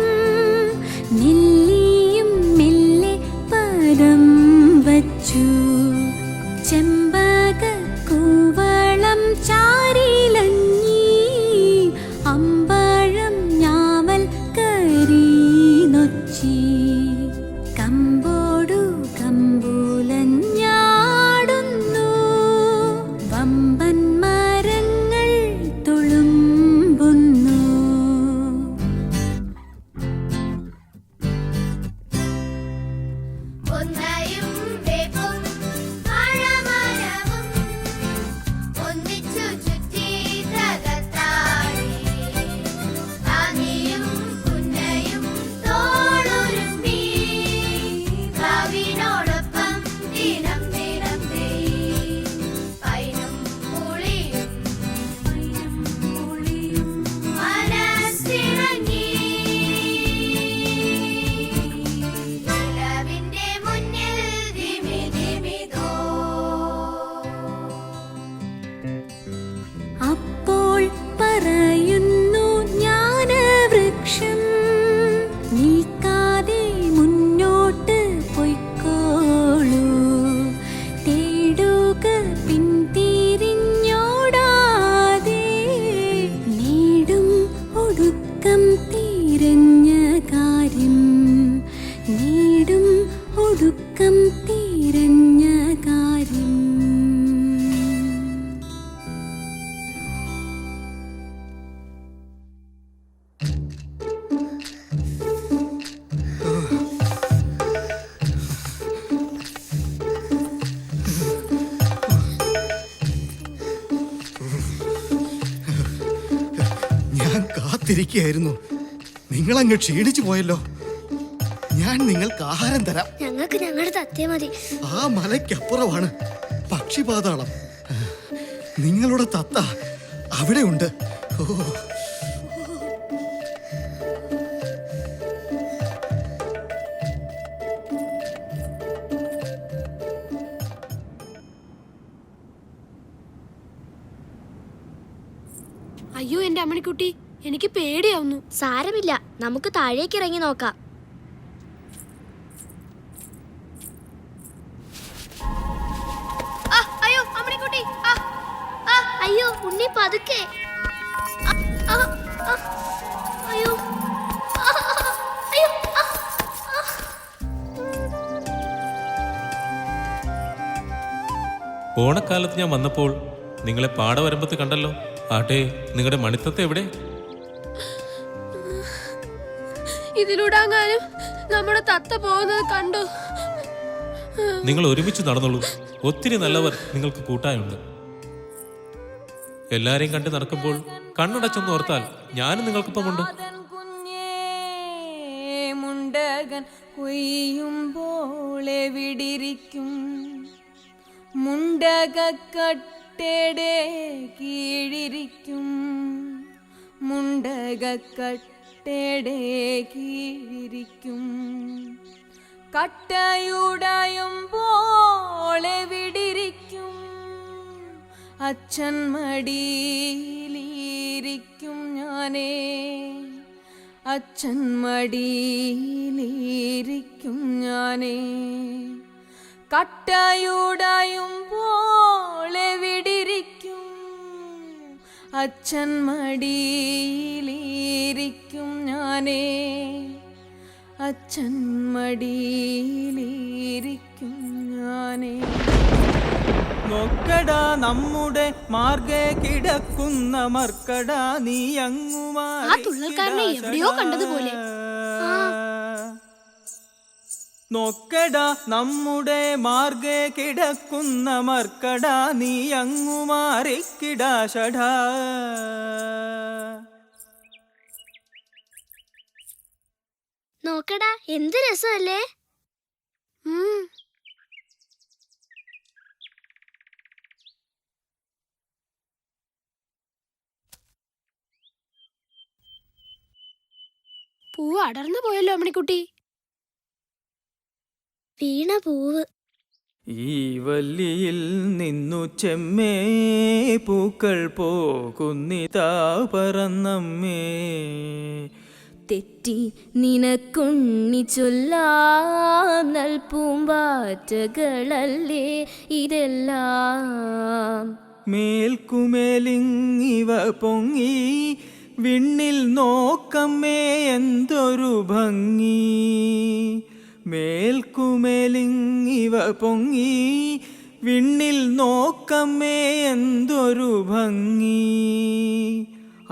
നെല്ലിയും മെല്ലെ പദം വച്ചു ചെമ്പകക്കൂവളം ചാരിലഞ്ഞി അമ്പഴം ഞാവൽ കരിനൊച്ചി കമ്പോടു കമ്പുലഞ്ഞാടുന്നു വമ്പൻ മരങ്ങൾ തുളുമ്പുന്നു. അപ്പോൾ പറയുന്നു ജ്ഞാനവൃക്ഷം നിൽക്കാതെ മുന്നോട്ട് പൊയ്ക്കോളൂ തേടുക പിന്തിരിഞ്ഞോടാതെ നേടും ഒടുക്കം തിരഞ്ഞ കാര്യം നേടും ഒടുക്കം തിരഞ്ഞ കാര്യം. ഞാൻ കാത്തിരിക്കുകയായിരുന്നു. നിങ്ങളങ്ങ് ക്ഷീണിച്ചു പോയല്ലോ. ഞാൻ നിങ്ങൾക്ക് ആഹാരം തരാം. ഞങ്ങൾക്ക് ഞങ്ങളുടെ തത്തേ മതി. ആ മലയ്ക്കപ്പുറമാണ് പക്ഷിപാതാളം. നിങ്ങളുടെ തത്ത അവിടെ ഉണ്ട്. ഓ, അയ്യോ എന്റെ അമ്മണിക്കുട്ടി, എനിക്ക് പേടിയാവുന്നു. സാരമില്ല, നമുക്ക് താഴേക്ക് ഇറങ്ങി നോക്കാം. അയ്യോ അമ്മണിക്കുട്ടി, അയ്യോ ഉണ്ണി പതുക്കെ. അയ്യോ അയ്യോ. ഓണക്കാലത്ത് ഞാൻ വന്നപ്പോൾ നിങ്ങളെ പാടവരമ്പത്ത് കണ്ടല്ലോ. ആട്ടെ, നിങ്ങളുടെ മണിത്തത്തെ എവിടെ? ഇതിലൂടാങ്ങാനും നമ്മുടെ തത്ത പോകുന്നത് കണ്ടു. നിങ്ങൾ ഒരുമിച്ച് നടന്നോളൂ. ഒത്തിരി നല്ലവർ നിങ്ങൾക്ക് കൂട്ടായുണ്ട്. എല്ലാരെയും കണ്ട് നടക്കുമ്പോൾ കണ്ണടച്ചൊന്ന് ഓർത്താൽ ഞാനും നിങ്ങൾക്കൊപ്പമുണ്ട്. മുണ്ട് മുണ്ടകൻ കൊയ്യുമ്പോൾ എവിടിരിക്കും മുണ്ടകക്കട്ടയുടെ കീഴിരിക്കും മുണ്ടകക്കട്ടയുടെ കീഴിരിക്കും കട്ടയുടയുമ്പോൾ എവിടിരിക്കും അച്ഛൻ മടിയിലിരിക്കും ഞാനേ അച്ഛൻ മടിയിലിരിക്കും ഞാനേ കട്ടയുടയുമ്പോൾ എവിടിരിക്കും അച്ഛൻ മടിയിലിരിക്കും ഞാനേ അച്ഛൻ മടിയിലിരിക്കും ഞാനേ നോക്കടാ നമ്മുടെ മാർഗേ കിടക്കുന്ന മർക്കടാ നീ എവിടെയോ കണ്ടതുപോലെ നോക്കടാ നമ്മുടെ മാർഗേ കിടക്കുന്ന മർക്കടാ നീ അങ്ങുമാറിക്കിടാഷടാ നോക്കടാ എന്ത് രസമല്ലേ. പൂവ് അടർന്നു പോയല്ലോ അമ്മണിക്കുട്ടി. വീണ പൂവ്. ഈ വല്ലിയിൽ നിന്നു ചെമ്മേ പൂക്കൾ പോകുന്നിതാ പറന്നമ്മേ. തെറ്റി നിനക്കുണ്ണി ചൊല്ലാം നൽപൂമ്പാറ്റകളല്ലേ ഇതെല്ലാം. മേൽക്കുമേലിങ്ങിവ പൊങ്ങി വിണ്ണിൽ നോക്കമ്മേ എന്തൊരു ഭംഗി. മേൽക്കുമേലിങ്ങിവ പൊങ്ങി വിണ്ണിൽ നോക്കമ്മേ എന്തൊരു ഭംഗി.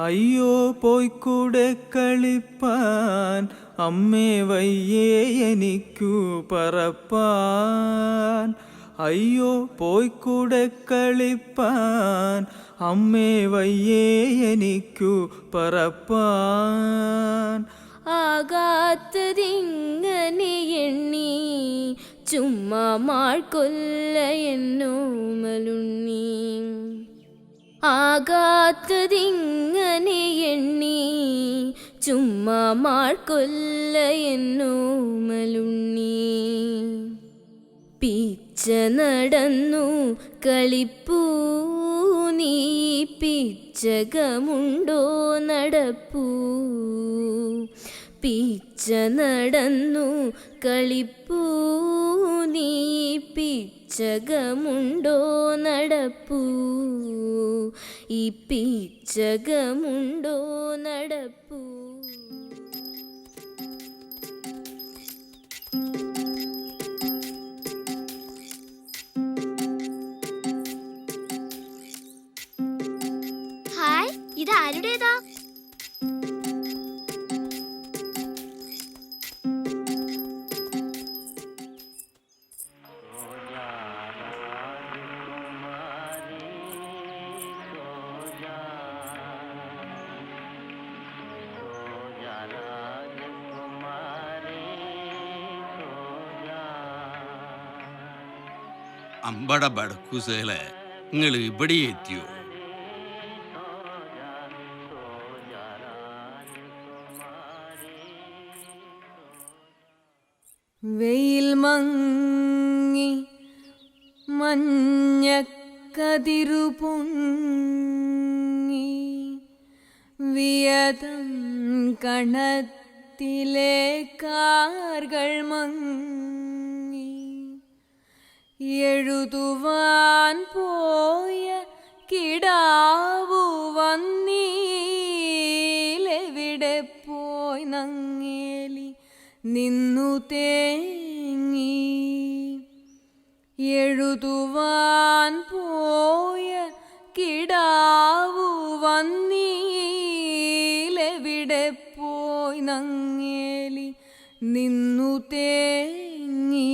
അയ്യോ പോയിക്കൂടെ കളിപ്പാൻ അമ്മേ വയ്യേ എനിക്കു പറപ്പാൻ. അയ്യോ പോയിക്കൂടെ കളിപ്പാൻ അമ്മേ വയ്യേ എനിക്കു പറപ്പാൻ. ആകാത്തതിങ്ങനെ എണ്ണി ചുമ്മാ മാൾക്കൊല്ല എന്നോമലുണ്ണി. ആകാത്തതിങ്ങനെ എണ്ണി ചുമ്മാ മാൾക്കൊല്ല എന്നോമലുണ്ണി. പിച്ച നടന്നു കളിപ്പൂ നീ പിച്ചകമുണ്ടോ നടപ്പൂ. പിച്ച നടന്നു കളിപ്പൂ നീ പിച്ചകമുണ്ടോ നടപ്പൂ. ഈ പിച്ചകമുണ്ടോ നടപ്പൂ. ഹായ്, ഇതാരുടേതാ? അമ്പട ബടക്കുസേലെ നിങ്ങൾ ഇവിടെ എത്തിയോ? വെയിൽ മങ്ങി മഞ്ഞക്കതിരു പൊങ്ങി വിയതം കണത്തിലെ കാർകൾ മങ്ങി. എഴുതുവാൻ പോയ കിടാവു വന്നീലെവിടെ പോയി നങ്ങേലി നിന്നു തേങ്ങി. എഴുതുവാൻ പോയ കിടാവു വന്നീലെവിടെ പോയി നങ്ങേലി നിന്നു തേങ്ങി.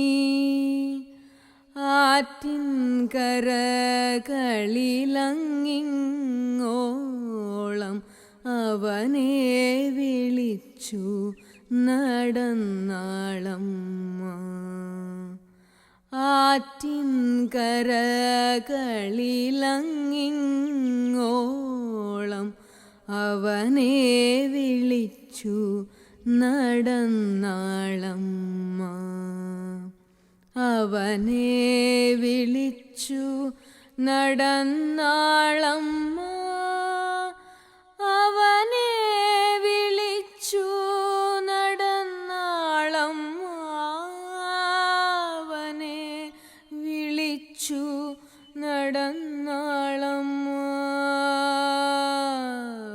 ആറ്റിൻകരകളിലങ്ങിങ്ങോളം അവനെ വിളിച്ചു വിളിച്ചു നടന്നാളമ്മ. ആറ്റിൻകരകളിലങ്ങിങ്ങോളം അവനെ വിളിച്ചു നടന്നാളമ്മ. അവനെ വിളിച്ചു നടന്നാളമ്മ. അവനെ വിളിച്ചു നടന്നാളമ്മ. അവനെ വിളിച്ചു നടന്നാളമ്മ.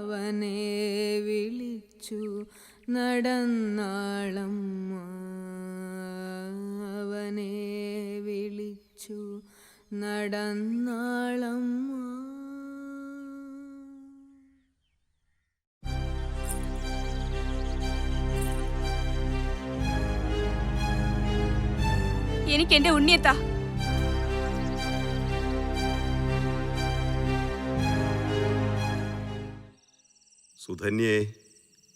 അവനെ വിളിച്ചു നടന്നാളമ്മ. അവനെ വിളിച്ചു നടന്നാളമ്മ. എനിക്ക് എന്റെ ഉണ്ണിയെത്താ. സുധന്യേ,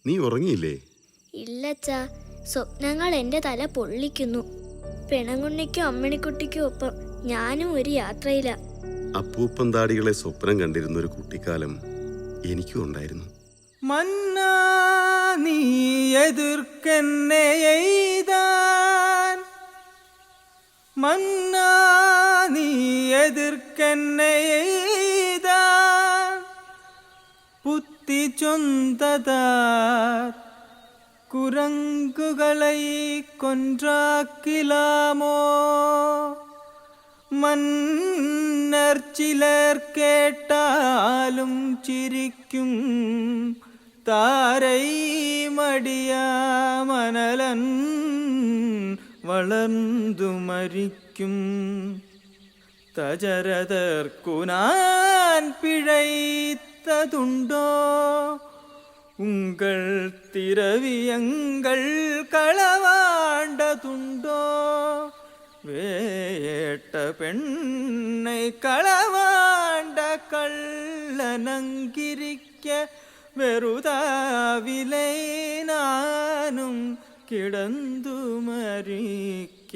നീ ഉറങ്ങിയില്ലേ? ഇല്ലച്ചാ, സ്വപ്നങ്ങൾ എന്റെ തല പൊള്ളിക്കുന്നു. പിണങ്ങുണ്ണിക്കും അമ്മിണിക്കുട്ടിക്കും ഒപ്പം ഞാനും ഒരു യാത്രയില. അപ്പൂപ്പന്താടികളെ സ്വപ്നം കണ്ടിരുന്ന ഒരു കുട്ടിക്കാലം എനിക്കും ഉണ്ടായിരുന്നു. മന്നാ നീ എതിർക്കെന്നെ എയ്താൻ, മന്നാ നീ എതിർക്കെന്നെ എയ്താൻ, പുത്തി ചൊന്തതാർ കുരങ്ങുകളെ കൊன்றாക്കിലാമോ. മന്നർ ചിലർ കേട്ടാലും ചിരിക്കും, താരൈ മടിയാ മനലൻ വളർന്നു മരിക്കും. തജരതർക്കു ഞാൻ പിഴൈത്തതുണ്ടോ, ഉങ്കൾ തിരവിയങ്ങൾ കളവാണ്ടതുണ്ടോ. വേട്ട പെണ്ണை കളവാണ്ട കള്ളനങ്കിരിക്ക വെറുതാവിലെ നാനും കിടന്നു മരിക്ക.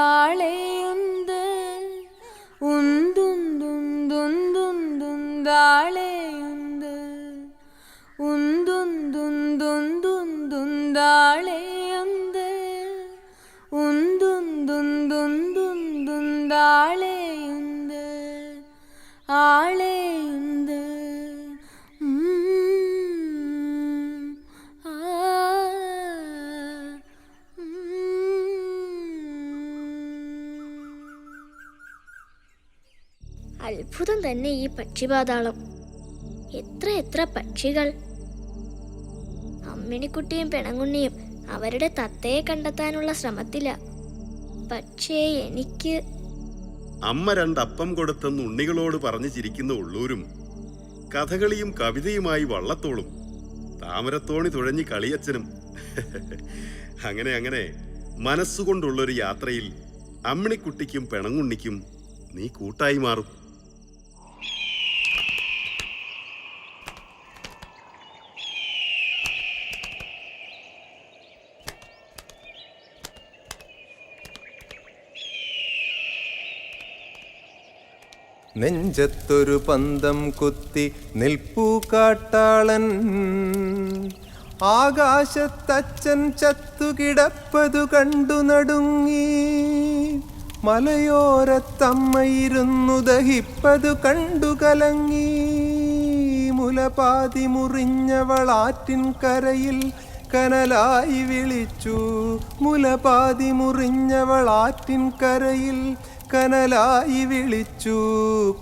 ഉന്തുന്തുന്തുന്തുന്താളെയുണ്ട്, ഉന്തുന്തുന്തുന്തുന്തുന്താളെയുണ്ട്, ഉന്തുന്തുന്തുന്തുന്തുന്താളെയുണ്ട്, ഉന്തുന്തുന്തുന്തുന്താളെയുണ്ട്, ആളെയുണ്ട്. അത്ഭുതം തന്നെ ഈ പക്ഷിപാതാളം. എത്ര എത്ര പക്ഷികൾ. അമ്മിണിക്കുട്ടിയും പിണങ്ങുണ്ണിയും അവരുടെ തത്തയെ കണ്ടെത്താനുള്ള ശ്രമത്തില. പക്ഷേ എനിക്ക് അമ്മ രണ്ടപ്പം കൊടുത്തെന്ന് ഉണ്ണികളോട് പറഞ്ഞു ചിരിക്കുന്ന ഉള്ളൂരും, കഥകളിയും കവിതയുമായി വള്ളത്തോളും, താമരത്തോണി തുഴഞ്ഞ് കളിയച്ചനും. അങ്ങനെ അങ്ങനെ മനസ്സുകൊണ്ടുള്ളൊരു യാത്രയിൽ അമ്മിണിക്കുട്ടിക്കും പിണങ്ങുണ്ണിക്കും നീ കൂട്ടായി മാറും. നെഞ്ചത്തൊരു പന്തം കുത്തി നിൽപ്പൂ കാട്ടാളൻ, ആകാശത്തച്ഛൻ ചത്തുകിടപ്പതു കണ്ടു നടുങ്ങി. മലയോരത്തമ്മയിരുന്നു ദഹിപ്പതു കണ്ടു കലങ്ങി. മുലപാതി മുറിഞ്ഞവളാറ്റിൻ കരയിൽ കനലായി വിളിച്ചു. മുലപാതി മുറിഞ്ഞവളാറ്റിൻ കരയിൽ കനലായി വിളിച്ചു.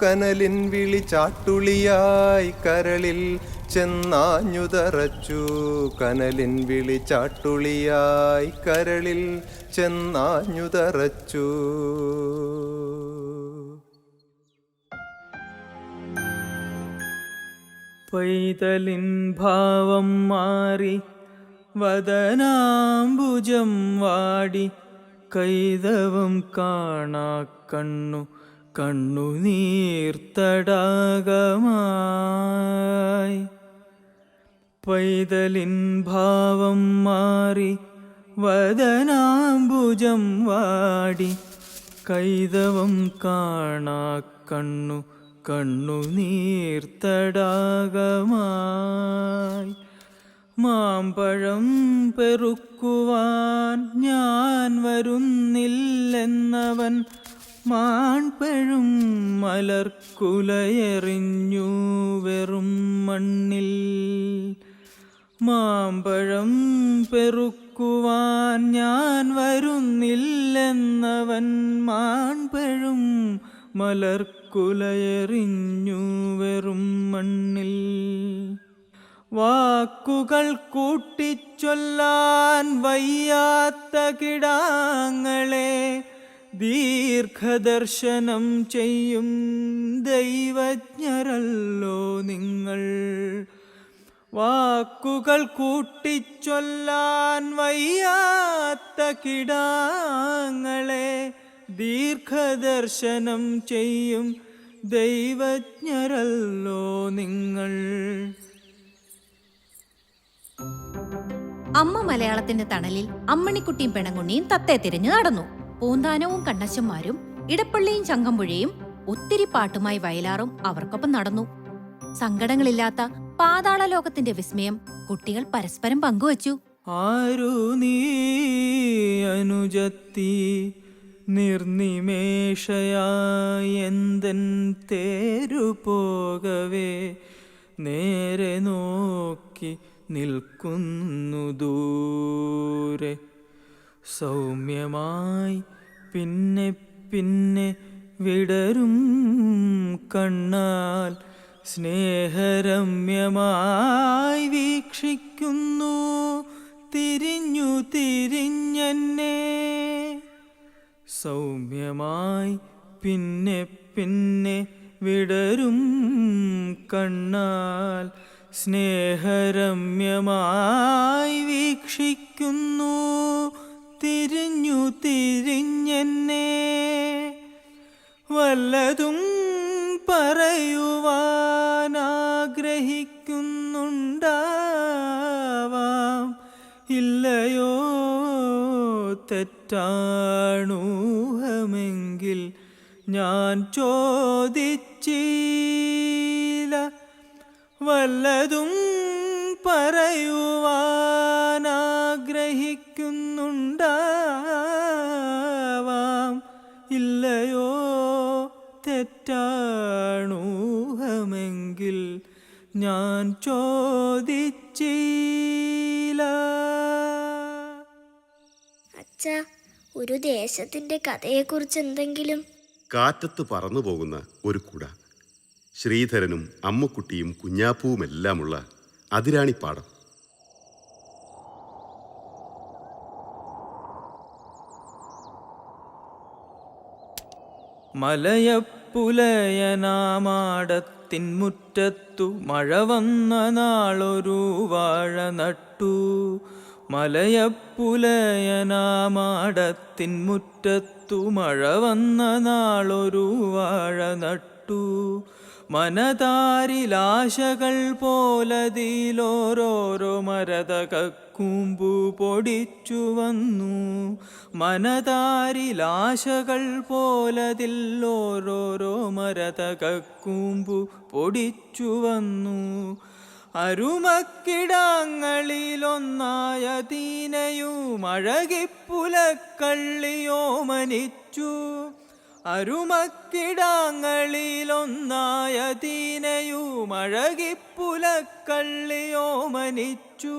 കനലിൻ വിളി ചാട്ടുളിയായി കരളിൽ ചെന്നാഞ്ഞുതറച്ചു കനലിൻ വിളി ചാട്ടുളിയായി കരളിൽ ചെന്നാഞ്ഞുതറച്ചു. പൈതലിൻ ഭാവം മാറി വദനാംബുജം വാടി കൈതവം കാണാ കണ്ണു കണ്ണുനീർത്തടാകമായി. പൈതലിൻ ഭാവം മാറി വദനാംബുജം വാടി കൈതവം കാണാ കണ്ണു കണ്ണുനീർത്തടാകമായി. മാമ്പഴം പെറുക്കുവാൻ ഞാൻ വരുന്നില്ലെന്നവൻ മാൺപഴും മലർക്കുലയെറിഞ്ഞു വെറും മണ്ണിൽ. മാമ്പഴം പെറുക്കുവാൻ ഞാൻ വരുന്നില്ലെന്നവൻ മാൺപഴും മലർക്കുലയെറിഞ്ഞു വെറും മണ്ണിൽ. വാക്കുകൾ കൂട്ടിച്ചൊല്ലാൻ വയ്യാത്ത കിടാങ്ങളെ ദീർഘദർശനം ചെയ്യും ദൈവജ്ഞരല്ലോ നിങ്ങൾ. വാക്കുകൾ കൂട്ടിച്ചൊല്ലാൻ വയ്യാത്ത കിടാങ്ങളെ ദീർഘദർശനം ചെയ്യും ദൈവജ്ഞരല്ലോ നിങ്ങൾ. അമ്മ മലയാളത്തിന്റെ തണലിൽ അമ്മണിക്കുട്ടിയും പെണങ്കുണ്ണിയും തത്തെ തിരിഞ്ഞു നടന്നു. പൂന്താനവും കണ്ണശന്മാരും ഇടപ്പള്ളിയും ചങ്കമ്പുഴയും ഒത്തിരി പാട്ടുമായി വയലാറും അവർക്കൊപ്പം നടന്നു. സങ്കടങ്ങളില്ലാത്ത പാതാള ലോകത്തിന്റെ വിസ്മയം കുട്ടികൾ പരസ്പരം പങ്കുവച്ചു. ആരു നീ അനുജത്തി നിർനിമേഷയായെന്തൻ തേരു പോകവേ നേരെ നോക്കി നിൽക്കുന്നു ദൂരെ. സൗമ്യമായി പിന്നെ പിന്നെ വിടരും കണ്ണാൽ സ്നേഹരമ്യമായി വീക്ഷിക്കുന്നു തിരിഞ്ഞു തിരിഞ്ഞെന്നെ. സൗമ്യമായി പിന്നെ പിന്നെ വിടരും കണ്ണാൽ സ്നേഹരമ്യമായി വീക്ഷിക്കുന്നു തിരിഞ്ഞു തിരിഞ്ഞെന്നെ. വല്ലതും പറയുവാനാഗ്രഹിക്കുന്നുണ്ടാവാം, ഇല്ലയോ തെറ്റാണൂഹമെങ്കിൽ ഞാൻ ചോദിച്ചില്ല. വല്ലതും പറയുവാനാഗ്രഹിക്കുന്നുണ്ടാവാം, ഇല്ലയോ തെറ്റാണൂഹമെങ്കിൽ ഞാൻ ചോദിച്ചില്ല. അച്ഛാ, ഒരു ദേശത്തിന്റെ കഥയെക്കുറിച്ച് എന്തെങ്കിലും? കാറ്റത്ത് പറന്നു പോകുന്ന ഒരു കുട, ശ്രീധരനും അമ്മുക്കുട്ടിയും കുഞ്ഞാപ്പുവുമെല്ലാമുള്ള അതിരാണിപ്പാടം. മലയപ്പുലയനാമാടത്തിൻ മുറ്റത്തു മഴ വന്ന നാളൊരു വാഴ നട്ടു. മലയപ്പുലയനാമാടത്തിൻ മുറ്റത്തു മഴ വന്ന നാളൊരു വാഴ നട്ടു. മനതാരിലാശകൾ പോലതിലോരോരോ മരതകൂമ്പു പൊടിച്ചു വന്നു. മനതാരിലാശകൾ പോലതിൽ ഓരോരോ മരതകൂമ്പു പൊടിച്ചു വന്നു. അരുമക്കിടാങ്ങളിലൊന്നായ ദീനയും അഴകിപ്പുലക്കള്ളിയോ മനിച്ചു. അരുമക്കിടാങ്ങളിലൊന്നായ ദീനയും അഴകിപ്പുലക്കള്ളിയോ മനിച്ചു.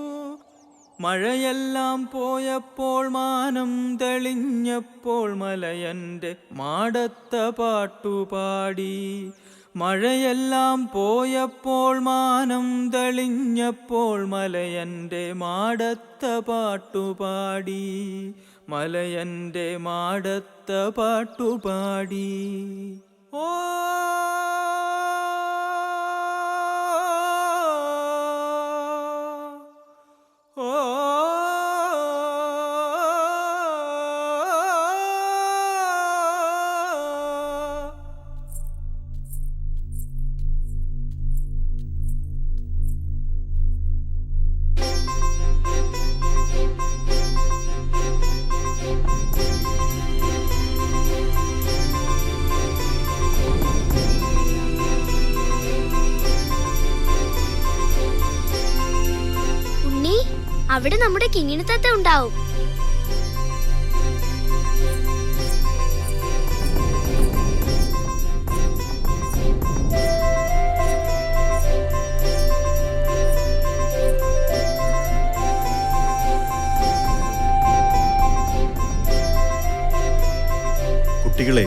മഴയെല്ലാം പോയപ്പോൾ മാനം തെളിഞ്ഞപ്പോൾ മലയൻ്റെ മാടത്ത പാട്ടുപാടി. മഴയെല്ലാം പോയപ്പോൾ മാനം തെളിഞ്ഞപ്പോൾ മലയൻ്റെ മാടത്ത പാട്ടുപാടി, മലയൻ്റെ മാടത്ത പാട്ടുപാടി. ഓ അവിടെ നമ്മുടെ കിങ്ങിണിത്തത്ത ഉണ്ടാവും. കുട്ടികളെ,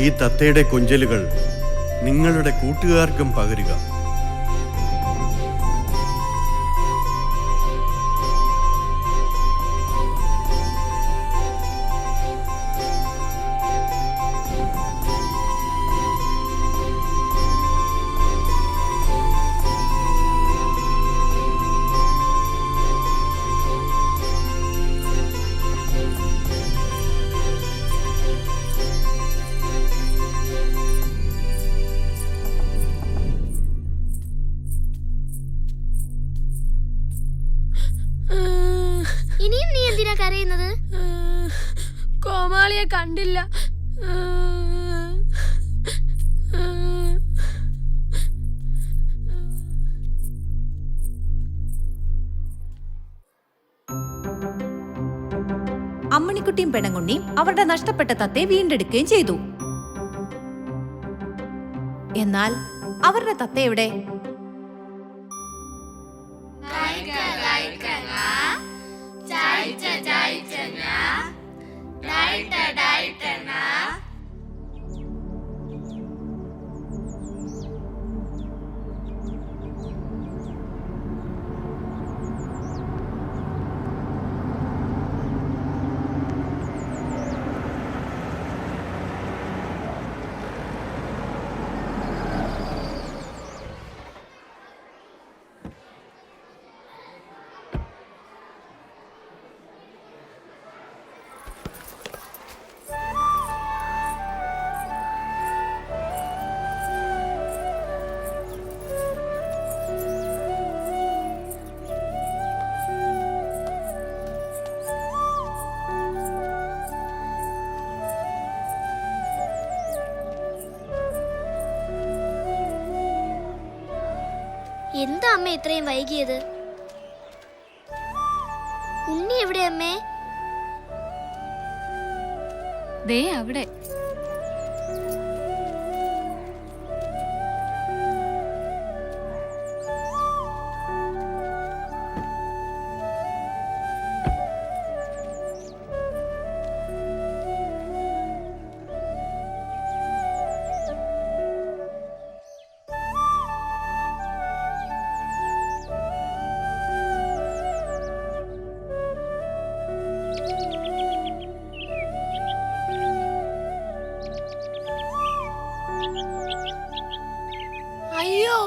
ഈ തത്തയുടെ കൊഞ്ചലുകൾ നിങ്ങളുടെ കൂട്ടുകാർക്കും പകരുക. ഇനിയും നീ എന്തിനാ കരയുന്നത്? കോമാളിയെ കണ്ടില്ല. അമ്മണിക്കുട്ടിയും പെണങ്കുണ്ണിയും അവരുടെ നഷ്ടപ്പെട്ട തത്തയെ വീണ്ടെടുക്കുകയും ചെയ്തു. എന്നാൽ അവരുടെ തത്ത എവിടെ? എന്താ അമ്മ ഇത്രയും വൈകിയത്? ഉണ്ണി എവിടെ അമ്മേ? ദേ അവിടെ. അയ്യോ,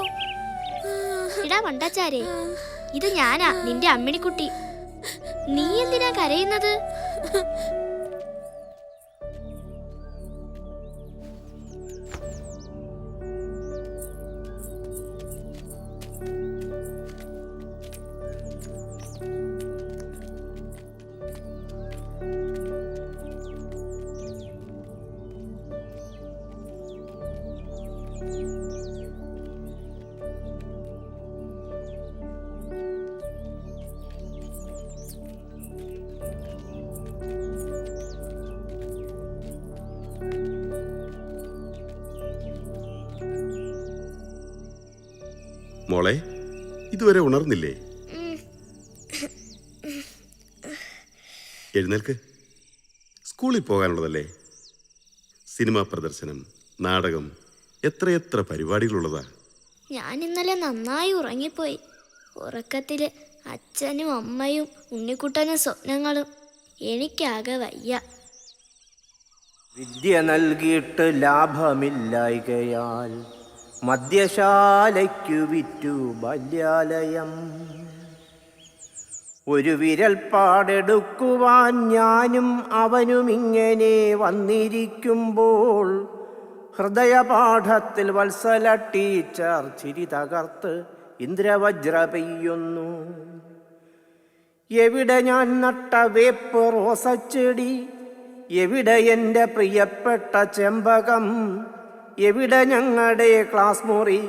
എടാ വണ്ടാച്ചാരെ, ഇത് ഞാനാ, നിന്റെ അമ്മിണിക്കുട്ടി. നീ എന്തിനാ കരയുന്നത്? മോളെ, ഇതുവരെ ഉണർന്നില്ലേ? എഴുന്നേൽക്ക്. സ്കൂളിൽ പോകാനുള്ളതല്ലേ? സിനിമാ പ്രദർശനം, നാടകം, എത്രയെത്ര പരിപാടികളുള്ളതാ. ഞാൻ ഇന്നലെ നന്നായി ഉറങ്ങിപ്പോയി. ഉറക്കത്തില് അച്ഛനും അമ്മയും ഉണ്ണിക്കുട്ടനും സ്വപ്നങ്ങളും. എനിക്കാകെ വയ്യ. വിദ്യ നൽകിയിട്ട് ലാഭമില്ലായ്കയാൽ മദ്യശാലയ്ക്കു വിറ്റു ബാല്യാലയം. ഒരു വിരൽ പാടെടുക്കുവാൻ ഞാനും അവനുമിങ്ങനെ വന്നിരിക്കുമ്പോൾ ഹൃദയപാഠത്തിൽ വത്സല ടീച്ചർ ചിരി തകർത്ത് ഇന്ദ്രവജ്ര പെയ്യുന്നു. എവിടെ ഞാൻ നട്ട വേപ്പ് റോസച്ചെടി, എവിടെ എൻ്റെ പ്രിയപ്പെട്ട ചെമ്പകം, എവിടെ ഞങ്ങളുടെ ക്ലാസ് മുറി,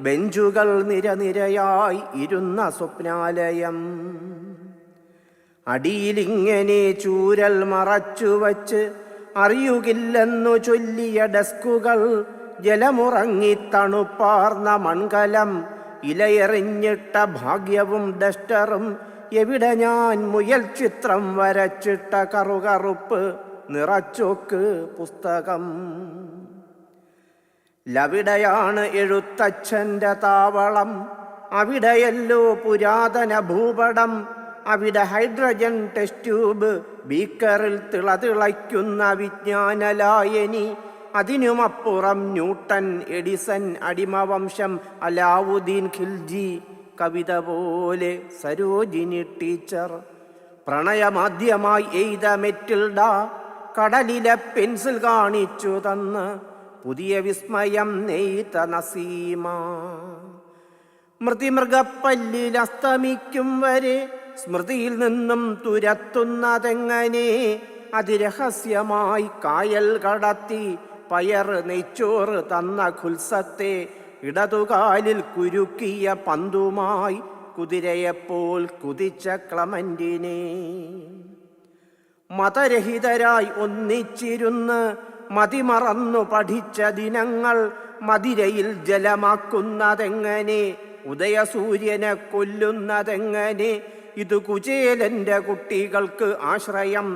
ബെഞ്ചുകൾ നിരനിരയായി ഇരുന്ന സ്വപ്നാലയം. അടിയിലിങ്ങനെ ചൂരൽ മറച്ചുവച്ച് അറിയുകില്ലെന്നു ചൊല്ലിയ ഡെസ്കുകൾ, ജലമുറങ്ങി തണുപ്പാർന്ന മൺകലം, ഇലയെറിഞ്ഞിട്ട ഭാഗ്യവും ഡസ്റ്ററും, എവിടെ ഞാൻ മുയൽ ചിത്രം വരച്ചിട്ട കറുകറുപ്പ് നിറച്ചോക്ക് പുസ്തകം. ലവിടെയാണ് എഴുത്തച്ഛൻ്റെ താവളം, അവിടെയല്ലോ പുരാതന ഭൂപടം, അവിടെ ഹൈഡ്രജൻ ടെസ്റ്റ് ട്യൂബ്, ബീക്കറിൽ തിളതിളയ്ക്കുന്ന വിജ്ഞാനലായനി, അതിനുമപ്പുറം ന്യൂട്ടൻ, എഡിസൺ, അടിമവംശം, അലാവുദ്ദീൻ ഖിൽജി, കവിത പോലെ സരോജിനി ടീച്ചർ, പ്രണയമാദ്യമായി എയ്ത മെറ്റിൽഡ, കടലിലെ പെൻസിൽ കാണിച്ചു തന്ന് പുതിയ വിസ്മയം നെയ്ത നസീമ. മൃതിമൃഗപ്പല്ലിൽ അസ്തമിക്കും വരെ സ്മൃതിയിൽ നിന്നും തുരത്തുന്നതെങ്ങനെ, അതിരഹസ്യമായി കായൽ കടത്തി പയർ നെയ്ച്ചോറ് തന്ന ഖുൽസത്തെ, ഇടതുകാലിൽ കുരുക്കിയ പന്തുമായി കുതിരയെപ്പോൾ കുതിച്ച ക്ലമന്റിനെ. മതരഹിതരായി ഒന്നിച്ചിരുന്ന് മതിമറന്നു പഠിച്ച ദിനങ്ങൾ മതിരയിൽ ജലമാക്കുന്നതെങ്ങനെ, ഉദയസൂര്യനെ കൊല്ലുന്നതെങ്ങനെ, ഇത് കുചേലന്റെ കുട്ടികൾക്ക് ആശ്രയം,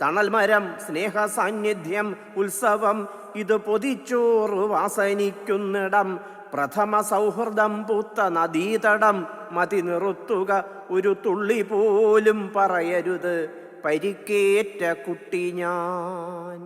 തണൽമരം, സ്നേഹ സാന്നിധ്യം, ഉത്സവം, ഇത് പൊതിച്ചോറ് വാസനിക്കുന്നിടം, പ്രഥമ സൗഹൃദം പൂത്ത നദീതടം, മതി നിർത്തുക, ഒരു തുള്ളി പോലും പറയരുത് പരിക്കേറ്റ കുട്ടി ഞാൻ.